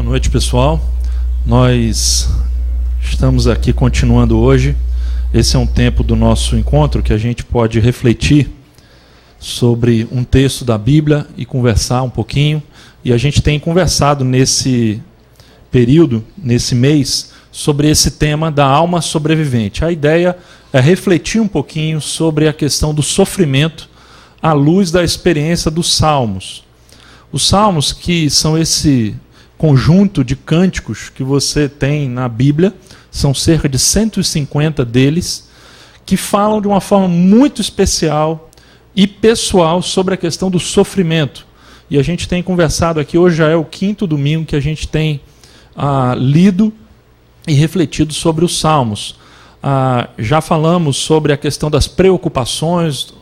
noite, pessoal. Nós estamos aqui continuando hoje. Esse é um tempo do nosso encontro que a gente pode refletir sobre um texto da Bíblia e conversar um pouquinho. E a gente tem conversado nesse período, nesse mês, sobre esse tema da alma sobrevivente. A ideia é refletir um pouquinho sobre a questão do sofrimento à luz da experiência dos Salmos. Os Salmos, que são esse conjunto de cânticos que você tem na Bíblia, são cerca de 150 deles, que falam de uma forma muito especial e pessoal sobre a questão do sofrimento. E a gente tem conversado aqui, hoje já é o 5º domingo que a gente tem lido e refletido sobre os Salmos. Já falamos sobre a questão das preocupações,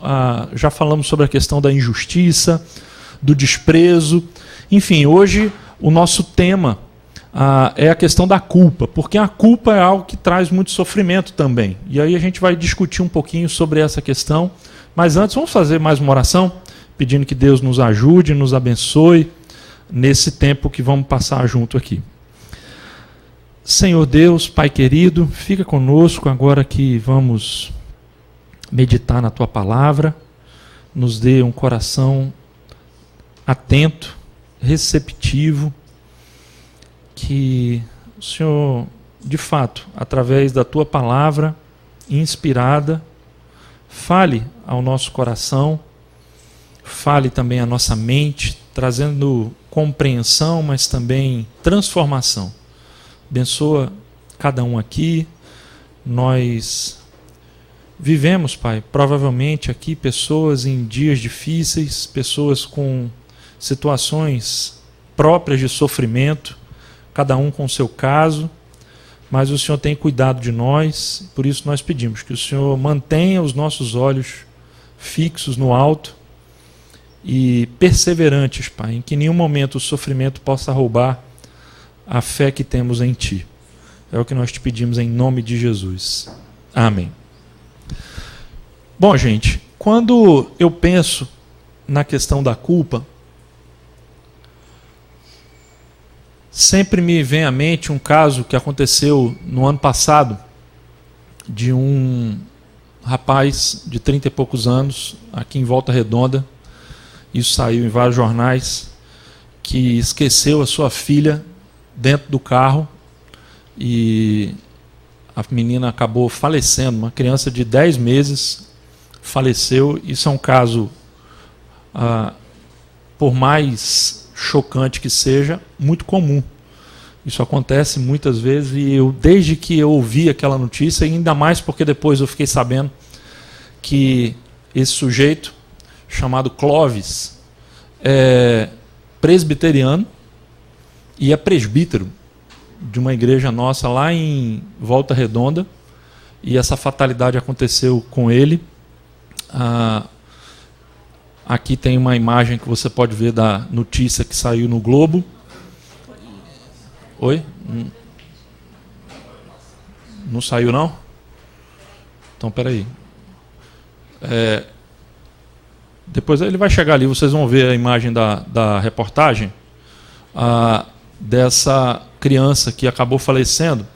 já falamos sobre a questão da injustiça, do desprezo. Enfim, hoje o nosso tema é a questão da culpa, porque a culpa é algo que traz muito sofrimento também. E aí a gente vai discutir um pouquinho sobre essa questão. Mas antes, vamos fazer mais uma oração, pedindo que Deus nos ajude, nos abençoe nesse tempo que vamos passar junto aqui. Senhor Deus, Pai querido, fica conosco agora que vamos meditar na Tua palavra. Nos dê um coração atento, receptivo, que o Senhor, de fato, através da Tua palavra inspirada, fale ao nosso coração, fale também à nossa mente, trazendo compreensão, mas também transformação. Abençoa cada um aqui. Nós vivemos, Pai, provavelmente aqui pessoas em dias difíceis, pessoas com situações próprias de sofrimento, cada um com o seu caso, mas o Senhor tem cuidado de nós, por isso nós pedimos que o Senhor mantenha os nossos olhos fixos no alto e perseverantes, Pai, em que em nenhum momento o sofrimento possa roubar a fé que temos em Ti. É o que nós te pedimos em nome de Jesus. Amém. Bom, gente, quando eu penso na questão da culpa, sempre me vem à mente um caso que aconteceu no ano passado, de um rapaz de 30 e poucos anos, aqui em Volta Redonda, isso saiu em vários jornais, que esqueceu a sua filha dentro do carro e a menina acabou falecendo, uma criança de 10 meses faleceu. Isso é um caso, por mais chocante que seja, muito comum. Isso acontece muitas vezes e eu, desde que eu ouvi aquela notícia, e ainda mais porque depois eu fiquei sabendo que esse sujeito, chamado Clóvis, é presbiteriano e é presbítero de uma igreja nossa lá em Volta Redonda, e essa fatalidade aconteceu com ele. Aqui tem uma imagem que você pode ver da notícia que saiu no Globo. Oi? Não saiu, não? Então, peraí. Depois ele vai chegar ali, vocês vão ver a imagem da reportagem dessa criança que acabou falecendo.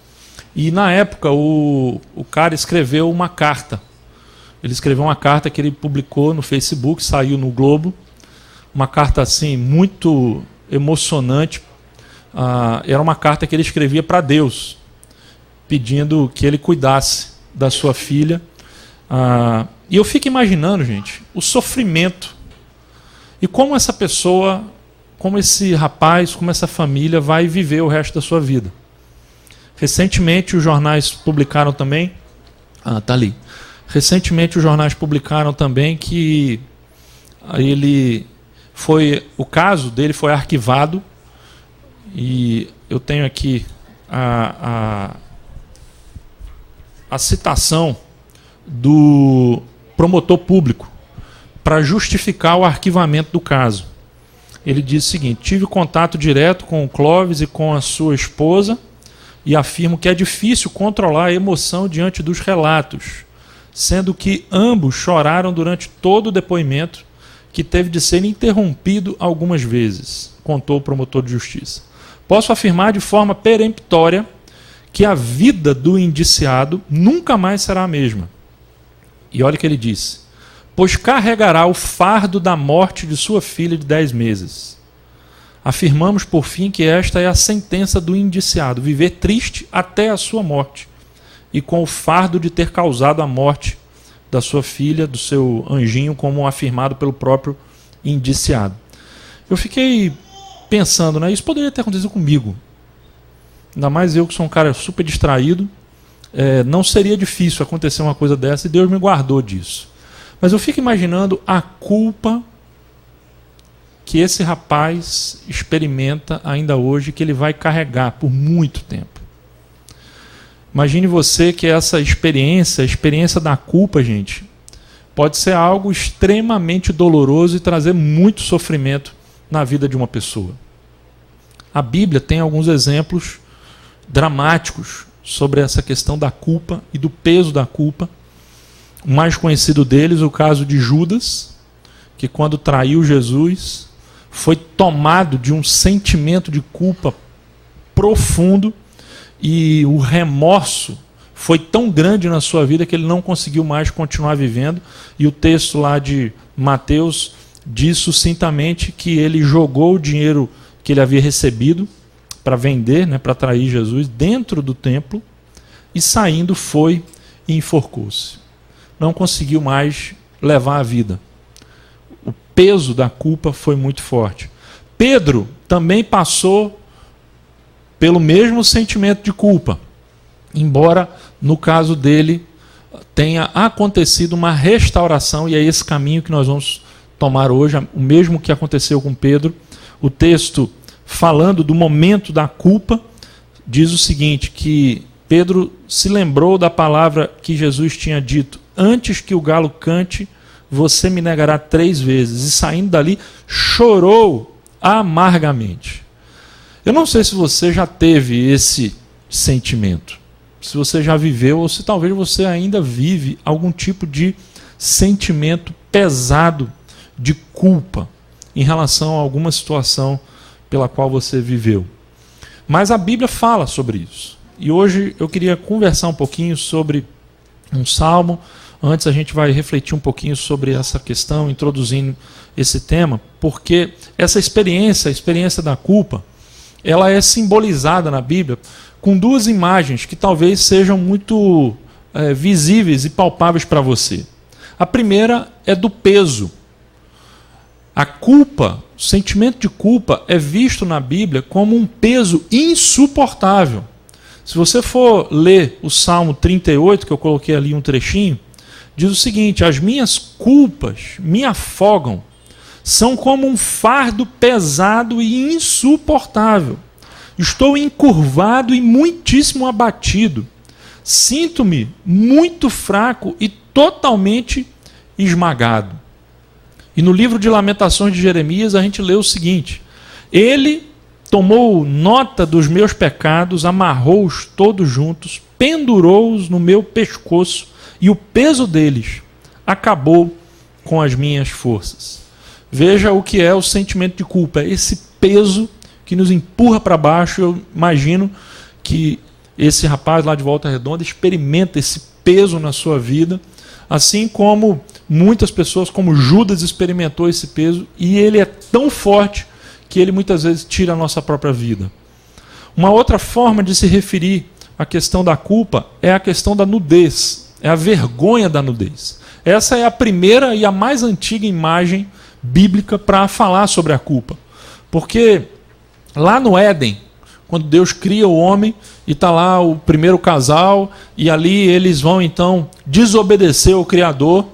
E, na época, o cara escreveu uma carta. Ele escreveu uma carta que ele publicou no Facebook, saiu no Globo. Uma carta assim muito emocionante. Era uma carta que ele escrevia para Deus, pedindo que ele cuidasse da sua filha. E eu fico imaginando, gente, o sofrimento e como essa pessoa, como esse rapaz, como essa família vai viver o resto da sua vida. Recentemente os jornais publicaram também, tá ali. Recentemente os jornais publicaram também que o caso dele foi arquivado, e eu tenho aqui a citação do promotor público para justificar o arquivamento do caso. Ele diz o seguinte: tive contato direto com o Clóvis e com a sua esposa e afirmo que é difícil controlar a emoção diante dos relatos, sendo que ambos choraram durante todo o depoimento, que teve de ser interrompido algumas vezes, contou o promotor de justiça. posso afirmar de forma peremptória que a vida do indiciado nunca mais será a mesma. E olha o que ele disse: pois carregará o fardo da morte de sua filha de 10 meses. Afirmamos, por fim, que esta é a sentença do indiciado, viver triste até a sua morte, e com o fardo de ter causado a morte da sua filha, do seu anjinho, como afirmado pelo próprio indiciado. Eu fiquei pensando, né? Isso poderia ter acontecido comigo. Ainda mais eu que sou um cara super distraído. Não seria difícil acontecer uma coisa dessa e Deus me guardou disso. Mas eu fico imaginando a culpa que esse rapaz experimenta ainda hoje, que ele vai carregar por muito tempo. Imagine você que essa experiência, a experiência da culpa, gente, pode ser algo extremamente doloroso e trazer muito sofrimento na vida de uma pessoa. A Bíblia tem alguns exemplos dramáticos sobre essa questão da culpa e do peso da culpa. O mais conhecido deles, o caso de Judas, que quando traiu Jesus, foi tomado de um sentimento de culpa profundo e o remorso foi tão grande na sua vida que ele não conseguiu mais continuar vivendo. E o texto lá de Mateus diz sucintamente que ele jogou o dinheiro que ele havia recebido para vender, né, para trair Jesus, dentro do templo, e saindo foi e enforcou-se. Não conseguiu mais levar a vida. O peso da culpa foi muito forte. Pedro também passou pelo mesmo sentimento de culpa, embora no caso dele tenha acontecido uma restauração, e é esse caminho que nós vamos tomar hoje, o mesmo que aconteceu com Pedro. O texto, falando do momento da culpa, diz o seguinte, que Pedro se lembrou da palavra que Jesus tinha dito: antes que o galo cante, você me negará 3 vezes. E saindo dali, chorou amargamente. Eu não sei se você já teve esse sentimento, se você já viveu, ou se talvez você ainda vive algum tipo de sentimento pesado de culpa em relação a alguma situação pela qual você viveu. Mas a Bíblia fala sobre isso. E hoje eu queria conversar um pouquinho sobre um salmo. Antes a gente vai refletir um pouquinho sobre essa questão, introduzindo esse tema, porque essa experiência, a experiência da culpa, ela é simbolizada na Bíblia com 2 imagens que talvez sejam muito visíveis e palpáveis para você. A primeira é do peso. A culpa, o sentimento de culpa é visto na Bíblia como um peso insuportável. Se você for ler o Salmo 38, que eu coloquei ali um trechinho, diz o seguinte: as minhas culpas me afogam, são como um fardo pesado e insuportável. Estou encurvado e muitíssimo abatido. Sinto-me muito fraco e totalmente esmagado. E no livro de Lamentações de Jeremias a gente lê o seguinte: ele tomou nota dos meus pecados, amarrou-os todos juntos, pendurou-os no meu pescoço, e o peso deles acabou com as minhas forças. Veja o que é o sentimento de culpa, esse peso que nos empurra para baixo. Eu imagino que esse rapaz lá de Volta Redonda experimenta esse peso na sua vida, assim como muitas pessoas, como Judas, experimentou esse peso, e ele é tão forte que ele muitas vezes tira a nossa própria vida. Uma outra forma de se referir à questão da culpa é a questão da nudez, é a vergonha da nudez. Essa é a primeira e a mais antiga imagem bíblica para falar sobre a culpa. Porque lá no Éden, quando Deus cria o homem, e está lá o primeiro casal, e ali eles vão então desobedecer ao Criador,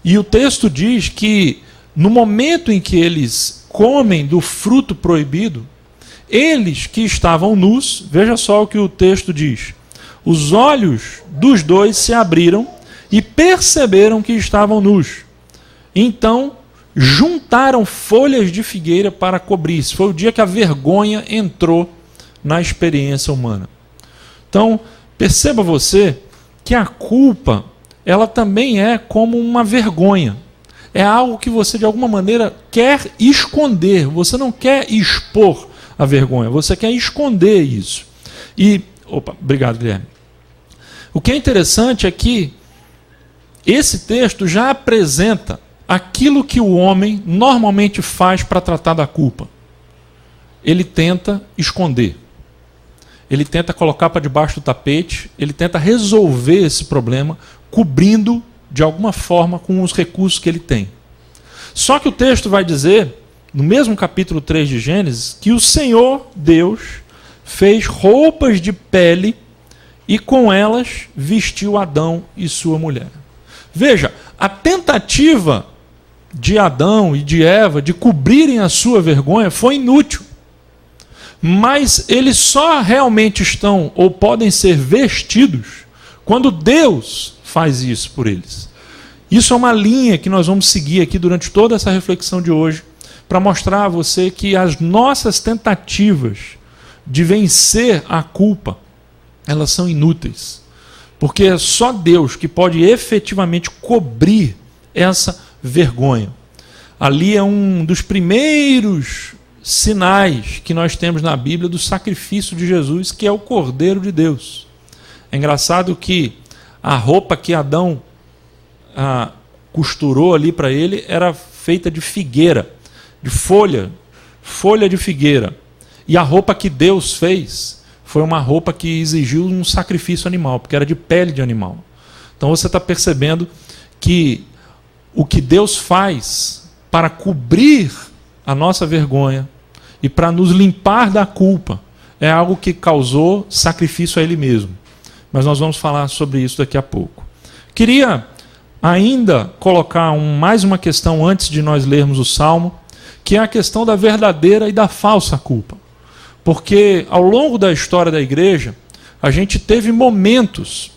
e o texto diz que no momento em que eles comem do fruto proibido, eles que estavam nus, veja só o que o texto diz: os olhos dos dois se abriram e perceberam que estavam nus. Então juntaram folhas de figueira para cobrir-se. Foi o dia que a vergonha entrou na experiência humana. Então, perceba você que a culpa, ela também é como uma vergonha. É algo que você de alguma maneira quer esconder, você não quer expor a vergonha, você quer esconder isso. Obrigado, Guilherme. O que é interessante é que esse texto já apresenta aquilo que o homem normalmente faz para tratar da culpa. Ele tenta esconder. Ele tenta colocar para debaixo do tapete, ele tenta resolver esse problema, cobrindo de alguma forma com os recursos que ele tem. Só que o texto vai dizer, no mesmo capítulo 3 de Gênesis, que o Senhor Deus fez roupas de pele e com elas vestiu Adão e sua mulher. Veja, a tentativa de Adão e de Eva de cobrirem a sua vergonha foi inútil. Mas eles só realmente estão ou podem ser vestidos quando Deus faz isso por eles. Isso é uma linha que nós vamos seguir aqui durante toda essa reflexão de hoje, para mostrar a você que as nossas tentativas de vencer a culpa, elas são inúteis. Porque é só Deus que pode efetivamente cobrir essa vergonha. Ali é um dos primeiros sinais que nós temos na Bíblia do sacrifício de Jesus, que é o Cordeiro de Deus. É engraçado que a roupa que Adão costurou ali para ele era feita de figueira, de folha de figueira. E a roupa que Deus fez foi uma roupa que exigiu um sacrifício animal, porque era de pele de animal. Então você está percebendo que o que Deus faz para cobrir a nossa vergonha e para nos limpar da culpa é algo que causou sacrifício a Ele mesmo. Mas nós vamos falar sobre isso daqui a pouco. Queria ainda colocar mais uma questão antes de nós lermos o Salmo, que é a questão da verdadeira e da falsa culpa. Porque ao longo da história da igreja, a gente teve momentos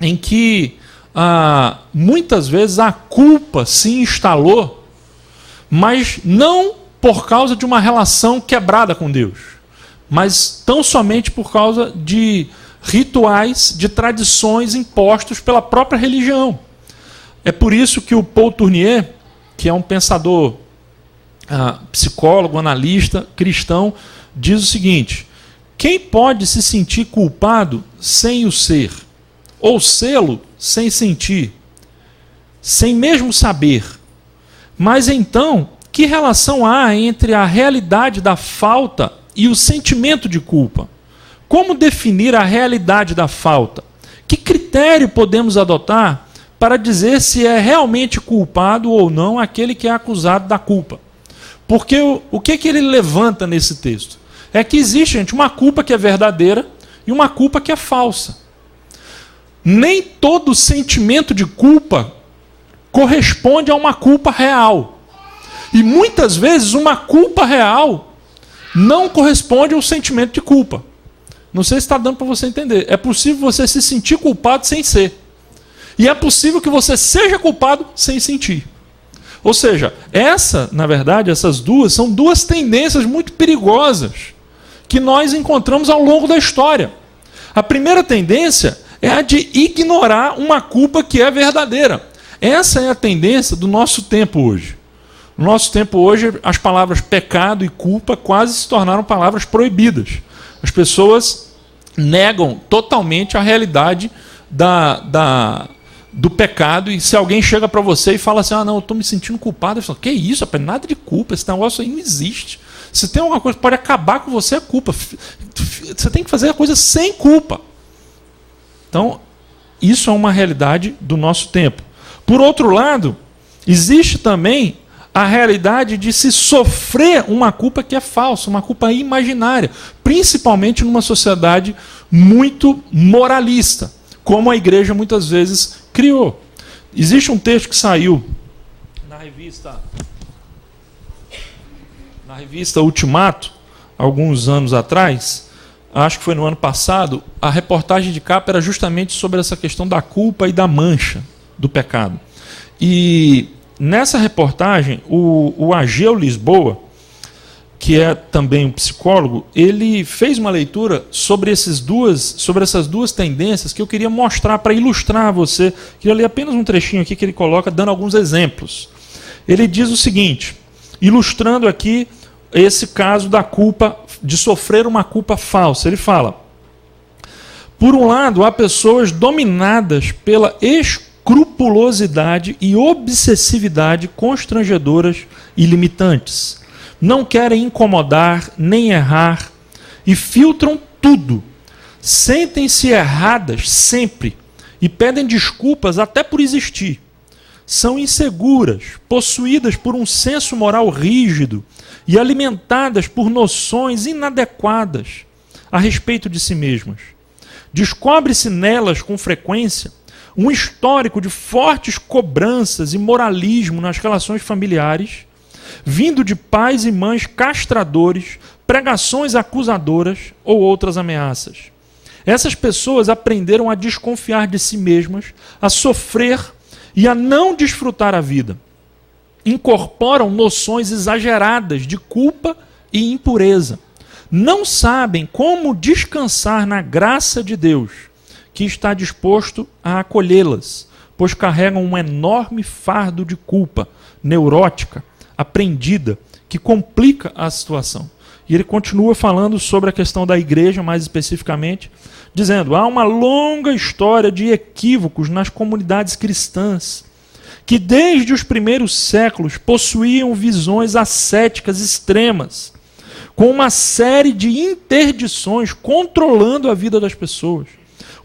em que muitas vezes a culpa se instalou, mas não por causa de uma relação quebrada com Deus, mas tão somente por causa de rituais, de tradições impostos pela própria religião. É por isso que o Paul Tournier, que é um pensador, psicólogo, analista, cristão, diz o seguinte: quem pode se sentir culpado sem o ser, ou sê-lo sem sentir, sem mesmo saber? Mas então, que relação há entre a realidade da falta e o sentimento de culpa? Como definir a realidade da falta? Que critério podemos adotar para dizer se é realmente culpado ou não aquele que é acusado da culpa? Porque o que ele levanta nesse texto? É que existe, gente, uma culpa que é verdadeira e uma culpa que é falsa. Nem todo sentimento de culpa corresponde a uma culpa real. E muitas vezes uma culpa real não corresponde ao sentimento de culpa. Não sei se está dando para você entender. É possível você se sentir culpado sem ser. E é possível que você seja culpado sem sentir. Ou seja, na verdade, essas duas são duas tendências muito perigosas que nós encontramos ao longo da história. A primeira tendência é a de ignorar uma culpa que é verdadeira. Essa é a tendência do nosso tempo hoje. No nosso tempo hoje, as palavras pecado e culpa quase se tornaram palavras proibidas. As pessoas negam totalmente a realidade do pecado, e se alguém chega para você e fala assim, não, eu estou me sentindo culpado, eu falo, que isso, rapaz, nada de culpa, esse negócio aí não existe. Se tem alguma coisa que pode acabar com você, é culpa. Você tem que fazer a coisa sem culpa. Então, isso é uma realidade do nosso tempo. Por outro lado, existe também a realidade de se sofrer uma culpa que é falsa, uma culpa imaginária, principalmente numa sociedade muito moralista, como a igreja muitas vezes criou. Existe um texto que saiu na revista Ultimato, alguns anos atrás, acho que foi no ano passado, a reportagem de capa era justamente sobre essa questão da culpa e da mancha do pecado. E nessa reportagem, o Ageu Lisboa, que é também um psicólogo, ele fez uma leitura sobre essas duas tendências que eu queria mostrar para ilustrar a você. Queria ler apenas um trechinho aqui que ele coloca, dando alguns exemplos. Ele diz o seguinte, ilustrando aqui esse caso da culpa de sofrer uma culpa falsa. Ele fala: por um lado, há pessoas dominadas pela escrupulosidade e obsessividade constrangedoras e limitantes. Não querem incomodar nem errar e filtram tudo. Sentem-se erradas sempre e pedem desculpas até por existir. São inseguras, possuídas por um senso moral rígido e alimentadas por noções inadequadas a respeito de si mesmas. Descobre-se nelas com frequência um histórico de fortes cobranças e moralismo nas relações familiares, vindo de pais e mães castradores, pregações acusadoras ou outras ameaças. Essas pessoas aprenderam a desconfiar de si mesmas, a sofrer e a não desfrutar a vida. Incorporam noções exageradas de culpa e impureza. Não sabem como descansar na graça de Deus, que está disposto a acolhê-las, pois carregam um enorme fardo de culpa neurótica, aprendida, que complica a situação. E ele continua falando sobre a questão da igreja, mais especificamente, dizendo: há uma longa história de equívocos nas comunidades cristãs, que desde os primeiros séculos possuíam visões ascéticas extremas, com uma série de interdições controlando a vida das pessoas.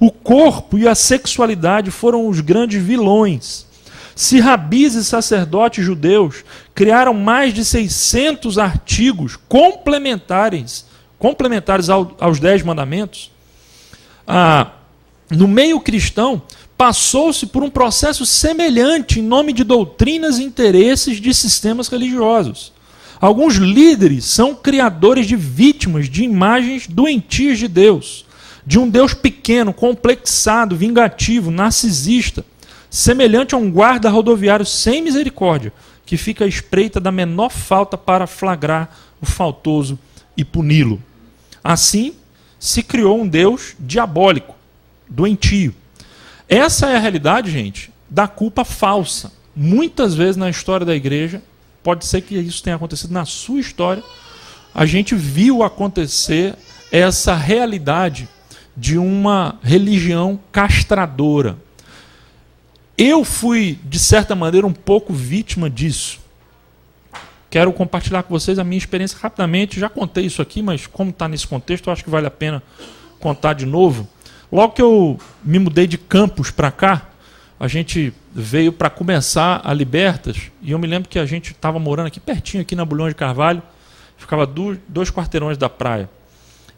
O corpo e a sexualidade foram os grandes vilões. Se rabis e sacerdotes judeus criaram mais de 600 artigos complementares aos 10 mandamentos, no meio cristão passou-se por um processo semelhante em nome de doutrinas e interesses de sistemas religiosos. Alguns líderes são criadores de vítimas de imagens doentias de Deus, de um Deus pequeno, complexado, vingativo, narcisista, semelhante a um guarda rodoviário sem misericórdia, que fica à espreita da menor falta para flagrar o faltoso e puni-lo. Assim, se criou um Deus diabólico, doentio. Essa é a realidade, gente, da culpa falsa. Muitas vezes na história da igreja, pode ser que isso tenha acontecido na sua história, a gente viu acontecer essa realidade de uma religião castradora. Eu fui, de certa maneira, um pouco vítima disso. Quero compartilhar com vocês a minha experiência rapidamente. Já contei isso aqui, mas como está nesse contexto, eu acho que vale a pena contar de novo. Logo que eu me mudei de Campos para cá, a gente veio para começar a Libertas, e eu me lembro que a gente estava morando aqui pertinho, aqui na Bulhões de Carvalho, ficava 2 quarteirões da praia.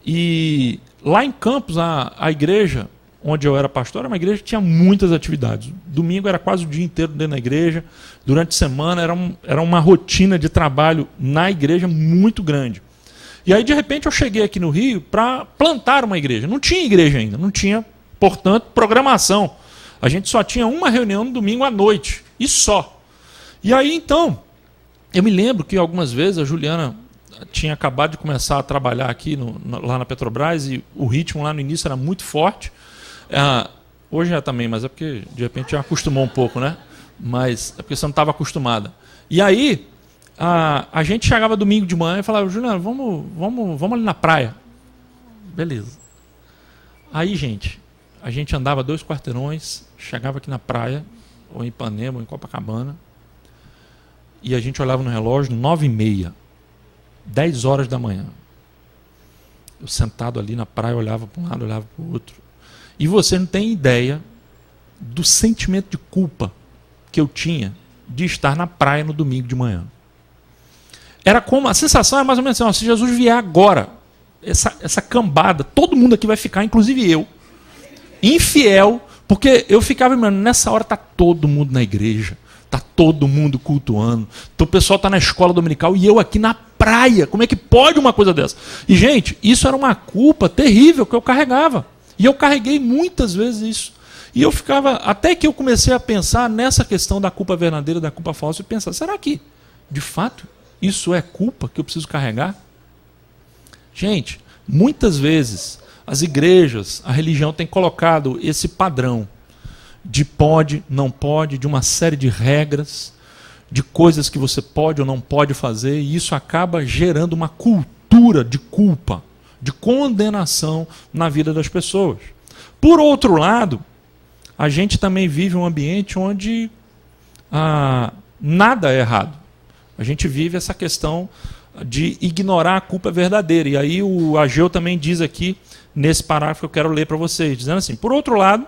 E lá em Campos, a igreja onde eu era pastor, era uma igreja que tinha muitas atividades. Domingo era quase o dia inteiro dentro da igreja, durante a semana era uma rotina de trabalho na igreja muito grande. E aí, de repente, eu cheguei aqui no Rio para plantar uma igreja. Não tinha igreja ainda, não tinha, portanto, programação. A gente só tinha uma reunião no domingo à noite, e só. E aí, então, eu me lembro que algumas vezes a Juliana tinha acabado de começar a trabalhar aqui lá na Petrobras, e o ritmo lá no início era muito forte. Hoje já também, mas é porque de repente já acostumou um pouco, né? Mas é porque você não estava acostumada. E aí, a gente chegava domingo de manhã e falava: Juliana, vamos ali na praia. Beleza. Aí, gente, a gente andava 2 quarteirões, chegava aqui na praia, ou em Ipanema, ou em Copacabana, e a gente olhava no relógio, 9h30, 10 horas da manhã. Eu sentado ali na praia, olhava para um lado, olhava para o outro. E você não tem ideia do sentimento de culpa que eu tinha de estar na praia no domingo de manhã. Era como, a sensação era mais ou menos assim: se Jesus vier agora, essa cambada, todo mundo aqui vai ficar, inclusive eu, infiel, porque eu ficava imaginando, nessa hora está todo mundo na igreja, está todo mundo cultuando, então o pessoal está na escola dominical e eu aqui na praia. Como é que pode uma coisa dessa? E, gente, isso era uma culpa terrível que eu carregava. E eu carreguei muitas vezes isso. E eu ficava, até que eu comecei a pensar nessa questão da culpa verdadeira, da culpa falsa, e pensar: será que, de fato, isso é culpa que eu preciso carregar? Gente, muitas vezes as igrejas, a religião tem colocado esse padrão de pode, não pode, de uma série de regras, de coisas que você pode ou não pode fazer, e isso acaba gerando uma cultura cultura de culpa, de condenação na vida das pessoas. Por outro lado, a gente também vive um ambiente onde nada é errado. A gente vive essa questão de ignorar a culpa verdadeira. E aí o Ageu também diz aqui, nesse parágrafo que eu quero ler para vocês, dizendo assim: por outro lado,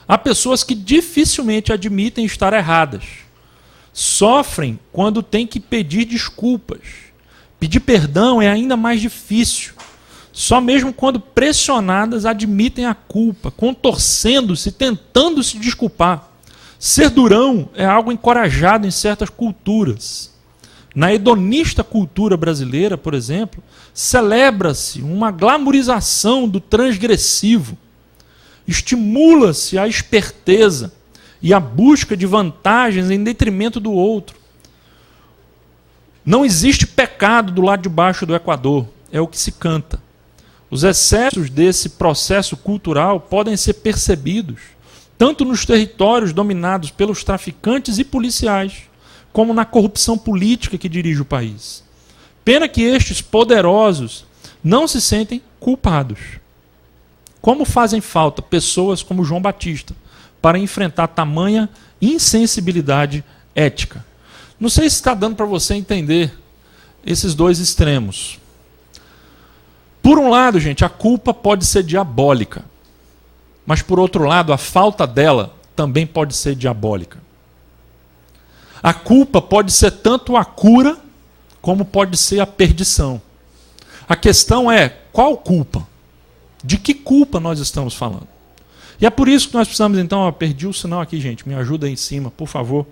há pessoas que dificilmente admitem estar erradas. Sofrem quando têm que pedir desculpas. Pedir perdão é ainda mais difícil. Só mesmo quando pressionadas admitem a culpa, contorcendo-se, tentando se desculpar. Ser durão é algo encorajado em certas culturas. Na hedonista cultura brasileira, por exemplo, celebra-se uma glamorização do transgressivo. Estimula-se a esperteza e a busca de vantagens em detrimento do outro. Não existe pecado do lado de baixo do Equador, é o que se canta. Os excessos desse processo cultural podem ser percebidos tanto nos territórios dominados pelos traficantes e policiais, como na corrupção política que dirige o país. Pena que estes poderosos não se sentem culpados. Como fazem falta pessoas como João Batista para enfrentar tamanha insensibilidade ética? Não sei se está dando para você entender esses dois extremos. Por um lado, gente, a culpa pode ser diabólica. Mas, por outro lado, a falta dela também pode ser diabólica. A culpa pode ser tanto a cura, como pode ser a perdição. A questão é, qual culpa? De que culpa nós estamos falando? E é por isso que nós precisamos, então, perdi o sinal aqui, gente, me ajuda aí em cima, por favor.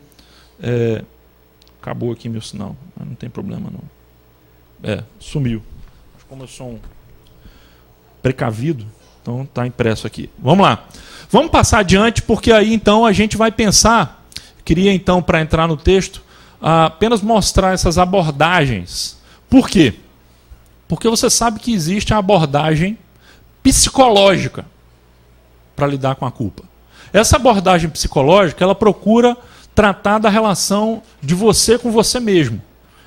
Acabou aqui meu sinal, mas não tem problema não. Sumiu. Como eu sou um precavido, então está impresso aqui. Vamos lá. Vamos passar adiante, porque aí então a gente vai pensar, queria então, para entrar no texto, apenas mostrar essas abordagens. Por quê? Porque você sabe que existe a abordagem psicológica para lidar com a culpa. Essa abordagem psicológica, ela procura tratar da relação de você com você mesmo.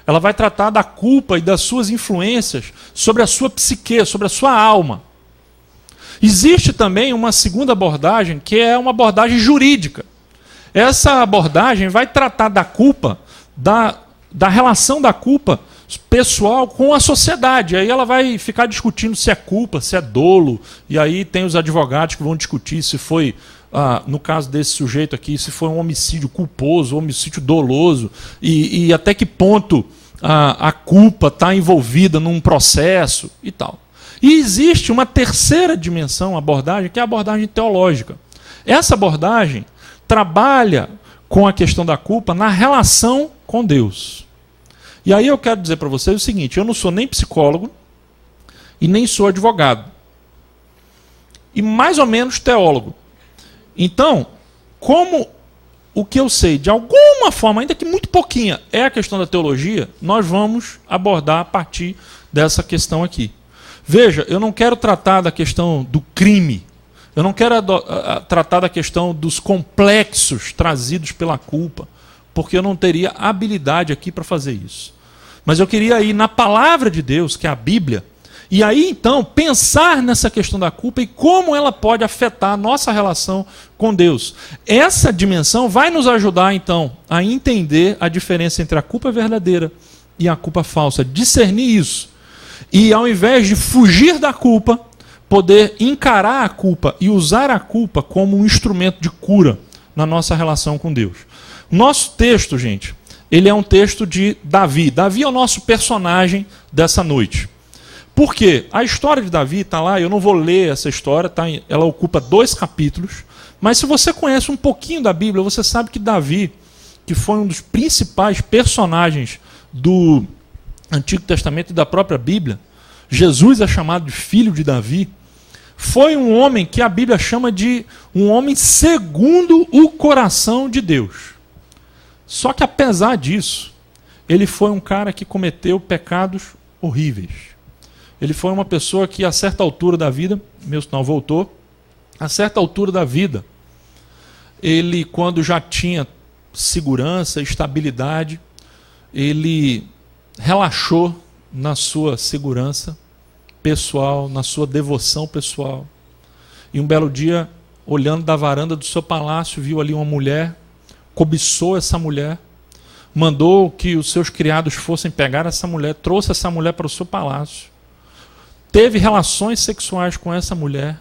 Ela vai tratar da culpa e das suas influências sobre a sua psique, sobre a sua alma. Existe também uma segunda abordagem, que é uma abordagem jurídica. Essa abordagem vai tratar da culpa, da relação da culpa pessoal com a sociedade. Aí ela vai ficar discutindo se é culpa, se é dolo. E aí tem os advogados que vão discutir se foi, no caso desse sujeito aqui, se foi um homicídio culposo, homicídio doloso, e até que ponto a culpa está envolvida num processo e tal. E existe uma terceira dimensão, abordagem, que é a abordagem teológica. Essa abordagem trabalha com a questão da culpa na relação com Deus. E aí eu quero dizer para vocês o seguinte: eu não sou nem psicólogo e nem sou advogado. E mais ou menos teólogo. Então, como o que eu sei, de alguma forma, ainda que muito pouquinha, é a questão da teologia, nós vamos abordar a partir dessa questão aqui. Veja, eu não quero tratar da questão do crime, eu não quero tratar da questão dos complexos trazidos pela culpa, porque eu não teria habilidade aqui para fazer isso. Mas eu queria ir na palavra de Deus, que é a Bíblia, e aí então pensar nessa questão da culpa e como ela pode afetar a nossa relação com Deus. Essa dimensão vai nos ajudar então a entender a diferença entre a culpa verdadeira e a culpa falsa, discernir isso. E ao invés de fugir da culpa, poder encarar a culpa e usar a culpa como um instrumento de cura na nossa relação com Deus. Nosso texto, gente, ele é um texto de Davi. Davi é o nosso personagem dessa noite. Por quê? A história de Davi está lá, eu não vou ler essa história, tá? Ela ocupa 2 capítulos, mas se você conhece um pouquinho da Bíblia, você sabe que Davi, que foi um dos principais personagens do Antigo Testamento e da própria Bíblia, Jesus é chamado de filho de Davi, foi um homem que a Bíblia chama de um homem segundo o coração de Deus. Só que apesar disso, ele foi um cara que cometeu pecados horríveis. Ele foi uma pessoa que a certa altura da vida, meu sinal voltou, a certa altura da vida, ele, quando já tinha segurança, estabilidade, ele relaxou na sua segurança pessoal, na sua devoção pessoal. E um belo dia, olhando da varanda do seu palácio, viu ali uma mulher, cobiçou essa mulher, mandou que os seus criados fossem pegar essa mulher, trouxe essa mulher para o seu palácio, teve relações sexuais com essa mulher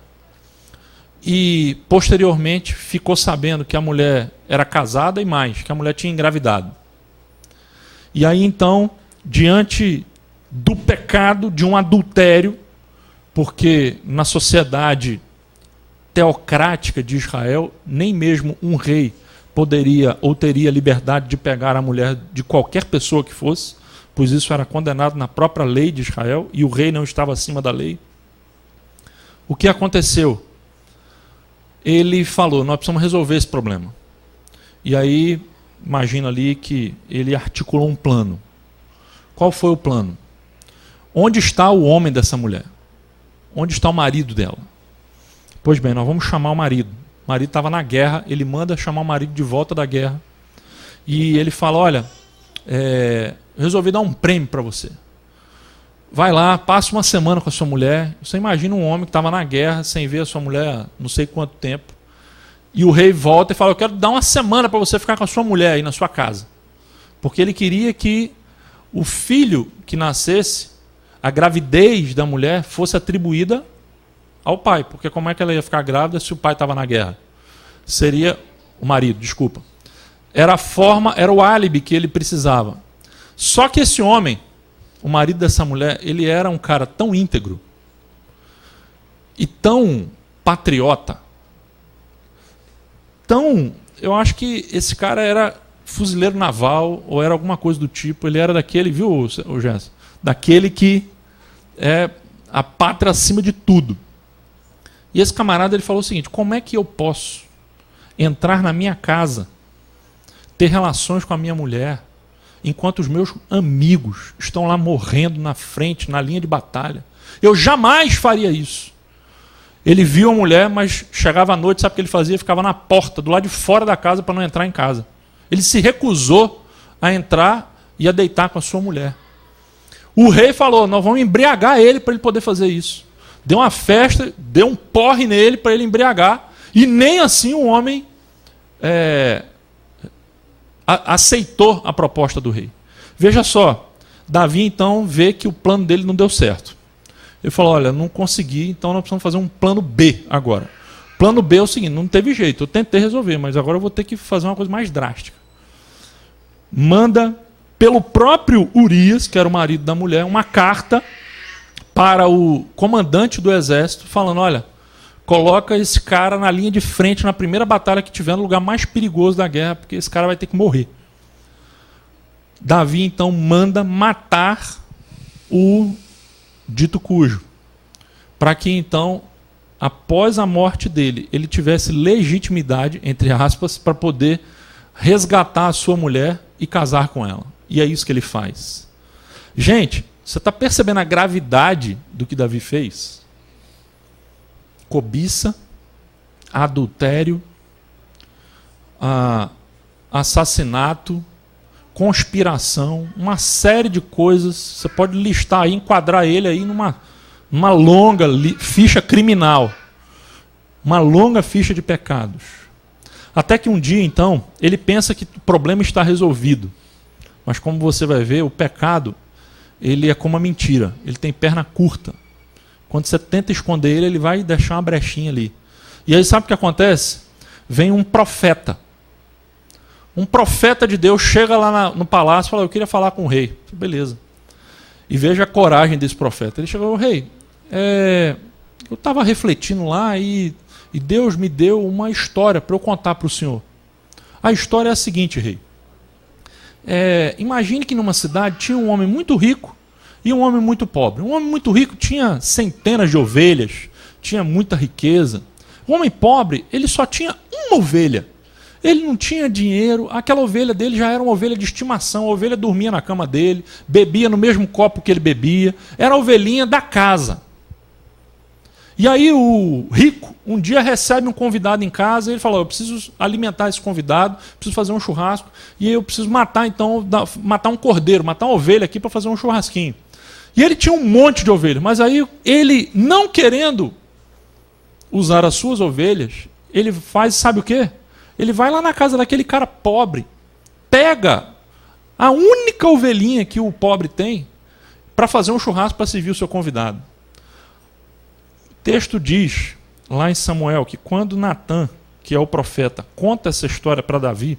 e, posteriormente, ficou sabendo que a mulher era casada e mais, que a mulher tinha engravidado. E aí, então, diante do pecado de um adultério, porque na sociedade teocrática de Israel, nem mesmo um rei poderia ou teria liberdade de pegar a mulher de qualquer pessoa que fosse, pois isso era condenado na própria lei de Israel e o rei não estava acima da lei. O que aconteceu? Ele falou, nós precisamos resolver esse problema. E aí, imagina ali que ele articulou um plano. Qual foi o plano? Onde está o homem dessa mulher? Onde está o marido dela? Pois bem, nós vamos chamar o marido. O marido estava na guerra, ele manda chamar o marido de volta da guerra. E ele fala, olha, resolvi dar um prêmio para você. Vai lá, passa uma semana com a sua mulher. Você imagina um homem que estava na guerra, sem ver a sua mulher não sei quanto tempo. E o rei volta e fala, eu quero dar uma semana para você ficar com a sua mulher aí na sua casa. Porque ele queria que o filho que nascesse, a gravidez da mulher, fosse atribuída ao pai. Porque como é que ela ia ficar grávida se o pai estava na guerra? Seria o marido, desculpa. Era a forma, era o álibi que ele precisava. Só que esse homem, o marido dessa mulher, ele era um cara tão íntegro e tão patriota, eu acho que esse cara era fuzileiro naval ou era alguma coisa do tipo. Ele era daquele, viu, Gerson? Daquele que é a pátria acima de tudo. E esse camarada ele falou o seguinte, como é que eu posso entrar na minha casa, ter relações com a minha mulher, enquanto os meus amigos estão lá morrendo na frente, na linha de batalha? Eu jamais faria isso. Ele viu a mulher, mas chegava à noite, sabe o que ele fazia? Ficava na porta, do lado de fora da casa, para não entrar em casa. Ele se recusou a entrar e a deitar com a sua mulher. O rei falou, nós vamos embriagar ele para ele poder fazer isso. Deu uma festa, deu um porre nele para ele embriagar, e nem assim o homem aceitou a proposta do rei. Veja só, Davi então vê que o plano dele não deu certo. Ele falou, olha, não consegui, então nós precisamos fazer um plano B agora. Plano B é o seguinte, não teve jeito, eu tentei resolver, mas agora eu vou ter que fazer uma coisa mais drástica. Manda, pelo próprio Urias, que era o marido da mulher, uma carta para o comandante do exército, falando, olha, coloca esse cara na linha de frente, na primeira batalha que tiver, no lugar mais perigoso da guerra, porque esse cara vai ter que morrer. Davi, então, manda matar o dito cujo, para que, então, após a morte dele, ele tivesse legitimidade, entre aspas, para poder resgatar a sua mulher e casar com ela. E é isso que ele faz. Gente, você está percebendo a gravidade do que Davi fez? Cobiça, adultério, assassinato, conspiração, uma série de coisas. Você pode listar aí, enquadrar ele aí numa longa ficha criminal, uma longa ficha de pecados. Até que um dia, então, ele pensa que o problema está resolvido. Mas como você vai ver, o pecado, ele é como a mentira, ele tem perna curta. Quando você tenta esconder ele, ele vai deixar uma brechinha ali. E aí sabe o que acontece? Vem um profeta. Um profeta de Deus chega lá no palácio e fala, eu queria falar com o rei. Beleza. E veja a coragem desse profeta. Ele chegou, rei, eu estava refletindo lá e Deus me deu uma história para eu contar para o senhor. A história é a seguinte, rei. Imagine que numa cidade tinha um homem muito rico e um homem muito pobre. Um homem muito rico tinha centenas de ovelhas, tinha muita riqueza. O homem pobre, ele só tinha uma ovelha. Ele não tinha dinheiro, aquela ovelha dele já era uma ovelha de estimação, a ovelha dormia na cama dele, bebia no mesmo copo que ele bebia, era a ovelhinha da casa. E aí o rico um dia recebe um convidado em casa e ele fala, eu preciso alimentar esse convidado, preciso fazer um churrasco, e eu preciso matar um cordeiro, matar uma ovelha aqui para fazer um churrasquinho. E ele tinha um monte de ovelhas, mas aí ele, não querendo usar as suas ovelhas, ele faz, sabe o quê? Ele vai lá na casa daquele cara pobre, pega a única ovelhinha que o pobre tem para fazer um churrasco para servir o seu convidado. O texto diz, lá em Samuel, que quando Natã, que é o profeta, conta essa história para Davi,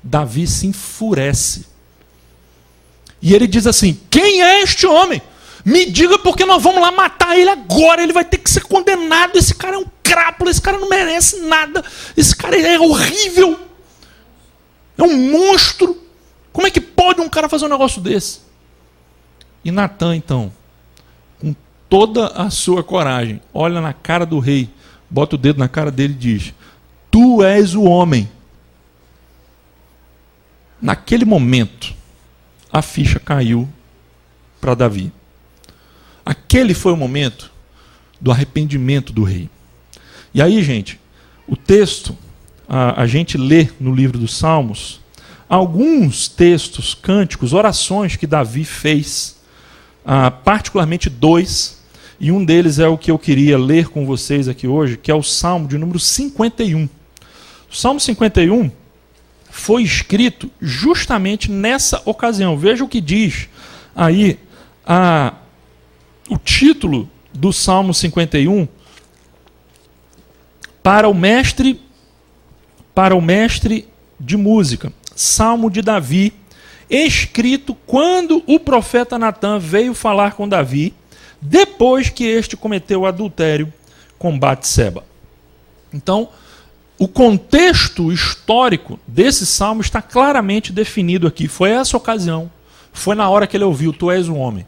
Davi se enfurece. E ele diz assim: quem é este homem? Me diga, porque nós vamos lá matar ele agora. Ele vai ter que ser condenado. Esse cara é um crápula, esse cara não merece nada. Esse cara é horrível. É um monstro. Como é que pode um cara fazer um negócio desse? E Natã, então, com toda a sua coragem, olha na cara do rei, bota o dedo na cara dele e diz: tu és o homem. Naquele momento, a ficha caiu para Davi. Aquele foi o momento do arrependimento do rei. E aí, gente, o texto, a gente lê no livro dos Salmos, alguns textos, cânticos, orações que Davi fez, particularmente 2, e um deles é o que eu queria ler com vocês aqui hoje, que é o Salmo de número 51. O Salmo 51 foi escrito justamente nessa ocasião. Veja o que diz aí o título do Salmo 51, para o mestre de música, Salmo de Davi, escrito quando o profeta Natã veio falar com Davi, depois que este cometeu adultério com Batseba. Então, o contexto histórico desse salmo está claramente definido aqui. Foi essa ocasião, foi na hora que ele ouviu: tu és um homem.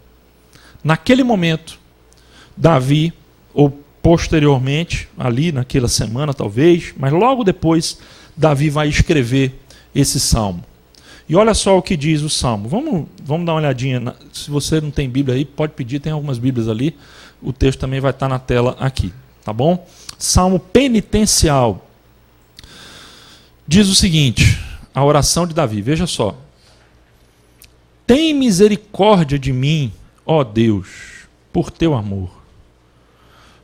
Naquele momento, Davi, ou posteriormente, ali naquela semana talvez, mas logo depois, Davi vai escrever esse salmo. E olha só o que diz o salmo. Vamos dar uma olhadinha. Se você não tem Bíblia aí, pode pedir, tem algumas Bíblias ali. O texto também vai estar na tela aqui, tá bom? Salmo penitencial. Diz o seguinte, a oração de Davi, veja só: tem misericórdia de mim, ó Deus, por teu amor.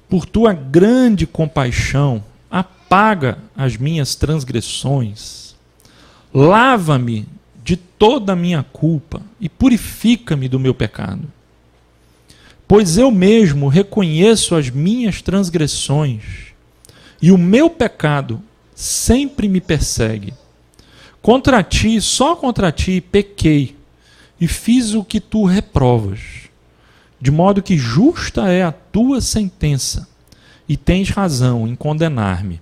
Por tua grande compaixão, apaga as minhas transgressões. Lava-me de toda a minha culpa e purifica-me do meu pecado. Pois eu mesmo reconheço as minhas transgressões e o meu pecado sempre me persegue. Contra ti, só contra ti, pequei e fiz o que tu reprovas, de modo que justa é a tua sentença e tens razão em condenar-me.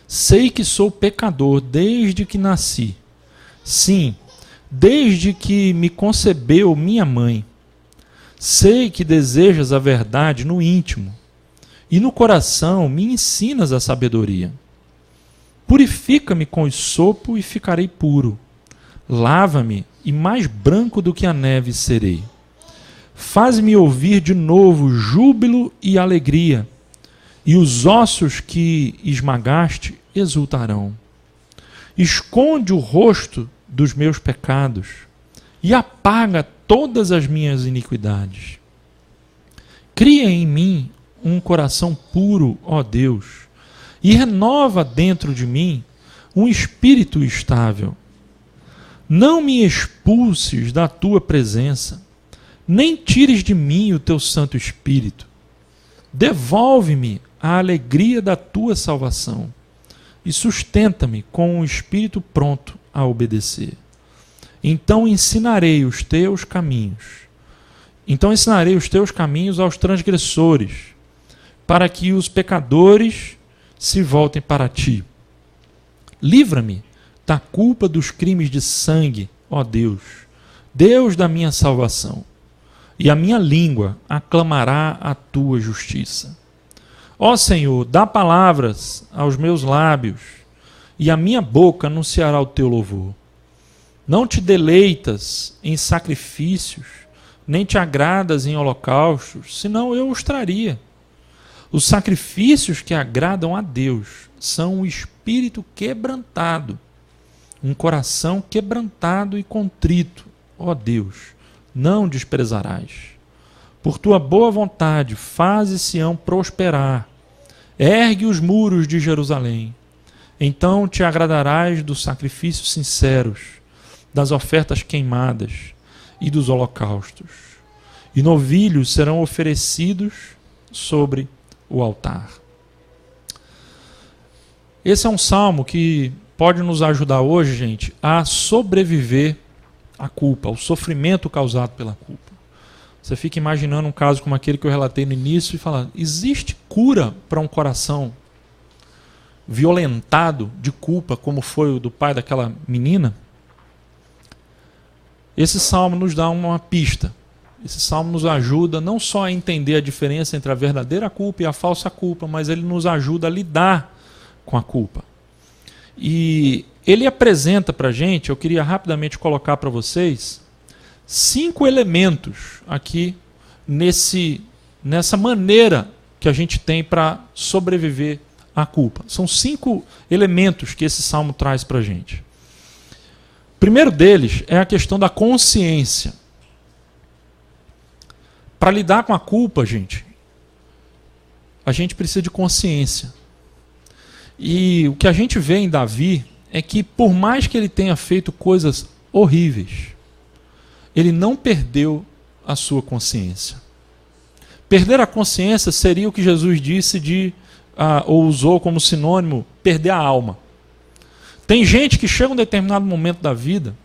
Sei que sou pecador desde que nasci, sim, desde que me concebeu minha mãe. Sei que desejas a verdade no íntimo e no coração me ensinas a sabedoria. Purifica-me com sopo e ficarei puro. Lava-me e mais branco do que a neve serei. Faz-me ouvir de novo júbilo e alegria, e os ossos que esmagaste exultarão. Esconde o rosto dos meus pecados e apaga todas as minhas iniquidades. Cria em mim um coração puro, ó Deus, e renova dentro de mim um espírito estável. Não me expulses da tua presença, nem tires de mim o teu Santo Espírito. Devolve-me a alegria da tua salvação e sustenta-me com um espírito pronto a obedecer. Então ensinarei os teus caminhos. Então ensinarei os teus caminhos aos transgressores, para que os pecadores se voltem para ti. Livra-me da culpa dos crimes de sangue, ó Deus, Deus da minha salvação, e a minha língua aclamará a tua justiça. Ó Senhor, dá palavras aos meus lábios, e a minha boca anunciará o teu louvor. Não te deleitas em sacrifícios, nem te agradas em holocaustos, senão eu os traria. Os sacrifícios que agradam a Deus são um espírito quebrantado, um coração quebrantado e contrito. Ó Deus, não desprezarás. Por tua boa vontade, faze Sião prosperar. Ergue os muros de Jerusalém. Então te agradarás dos sacrifícios sinceros, das ofertas queimadas e dos holocaustos. E novilhos serão oferecidos sobre o altar. Esse é um salmo que pode nos ajudar hoje, gente, a sobreviver à culpa, ao sofrimento causado pela culpa. Você fica imaginando um caso como aquele que eu relatei no início e fala, existe cura para um coração violentado de culpa, como foi o do pai daquela menina? Esse salmo nos dá uma pista. Esse salmo nos ajuda não só a entender a diferença entre a verdadeira culpa e a falsa culpa, mas ele nos ajuda a lidar com a culpa. E ele apresenta para a gente, eu queria rapidamente colocar para vocês, 5 elementos aqui nessa maneira que a gente tem para sobreviver à culpa. São 5 elementos que esse salmo traz para a gente. O primeiro deles é a questão da consciência. Para lidar com a culpa, gente, a gente precisa de consciência. E o que a gente vê em Davi é que, por mais que ele tenha feito coisas horríveis, ele não perdeu a sua consciência. Perder a consciência seria o que Jesus disse ou usou como sinônimo, perder a alma. Tem gente que chega a um determinado momento da vida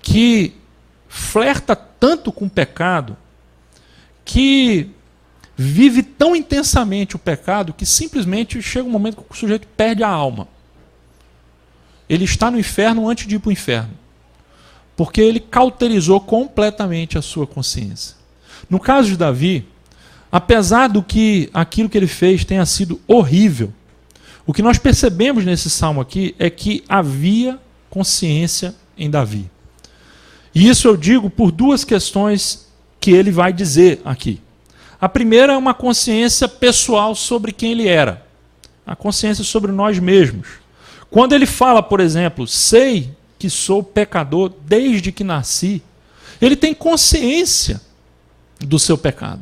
que flerta tanto com o pecado, que vive tão intensamente o pecado, que simplesmente chega um momento que o sujeito perde a alma. Ele está no inferno antes de ir para o inferno, porque ele cauterizou completamente a sua consciência. No caso de Davi, apesar do que aquilo que ele fez tenha sido horrível, o que nós percebemos nesse salmo aqui é que havia consciência em Davi. E isso eu digo por 2 questões que ele vai dizer aqui. A primeira é uma consciência pessoal sobre quem ele era. A consciência sobre nós mesmos. Quando ele fala, por exemplo, sei que sou pecador desde que nasci, ele tem consciência do seu pecado.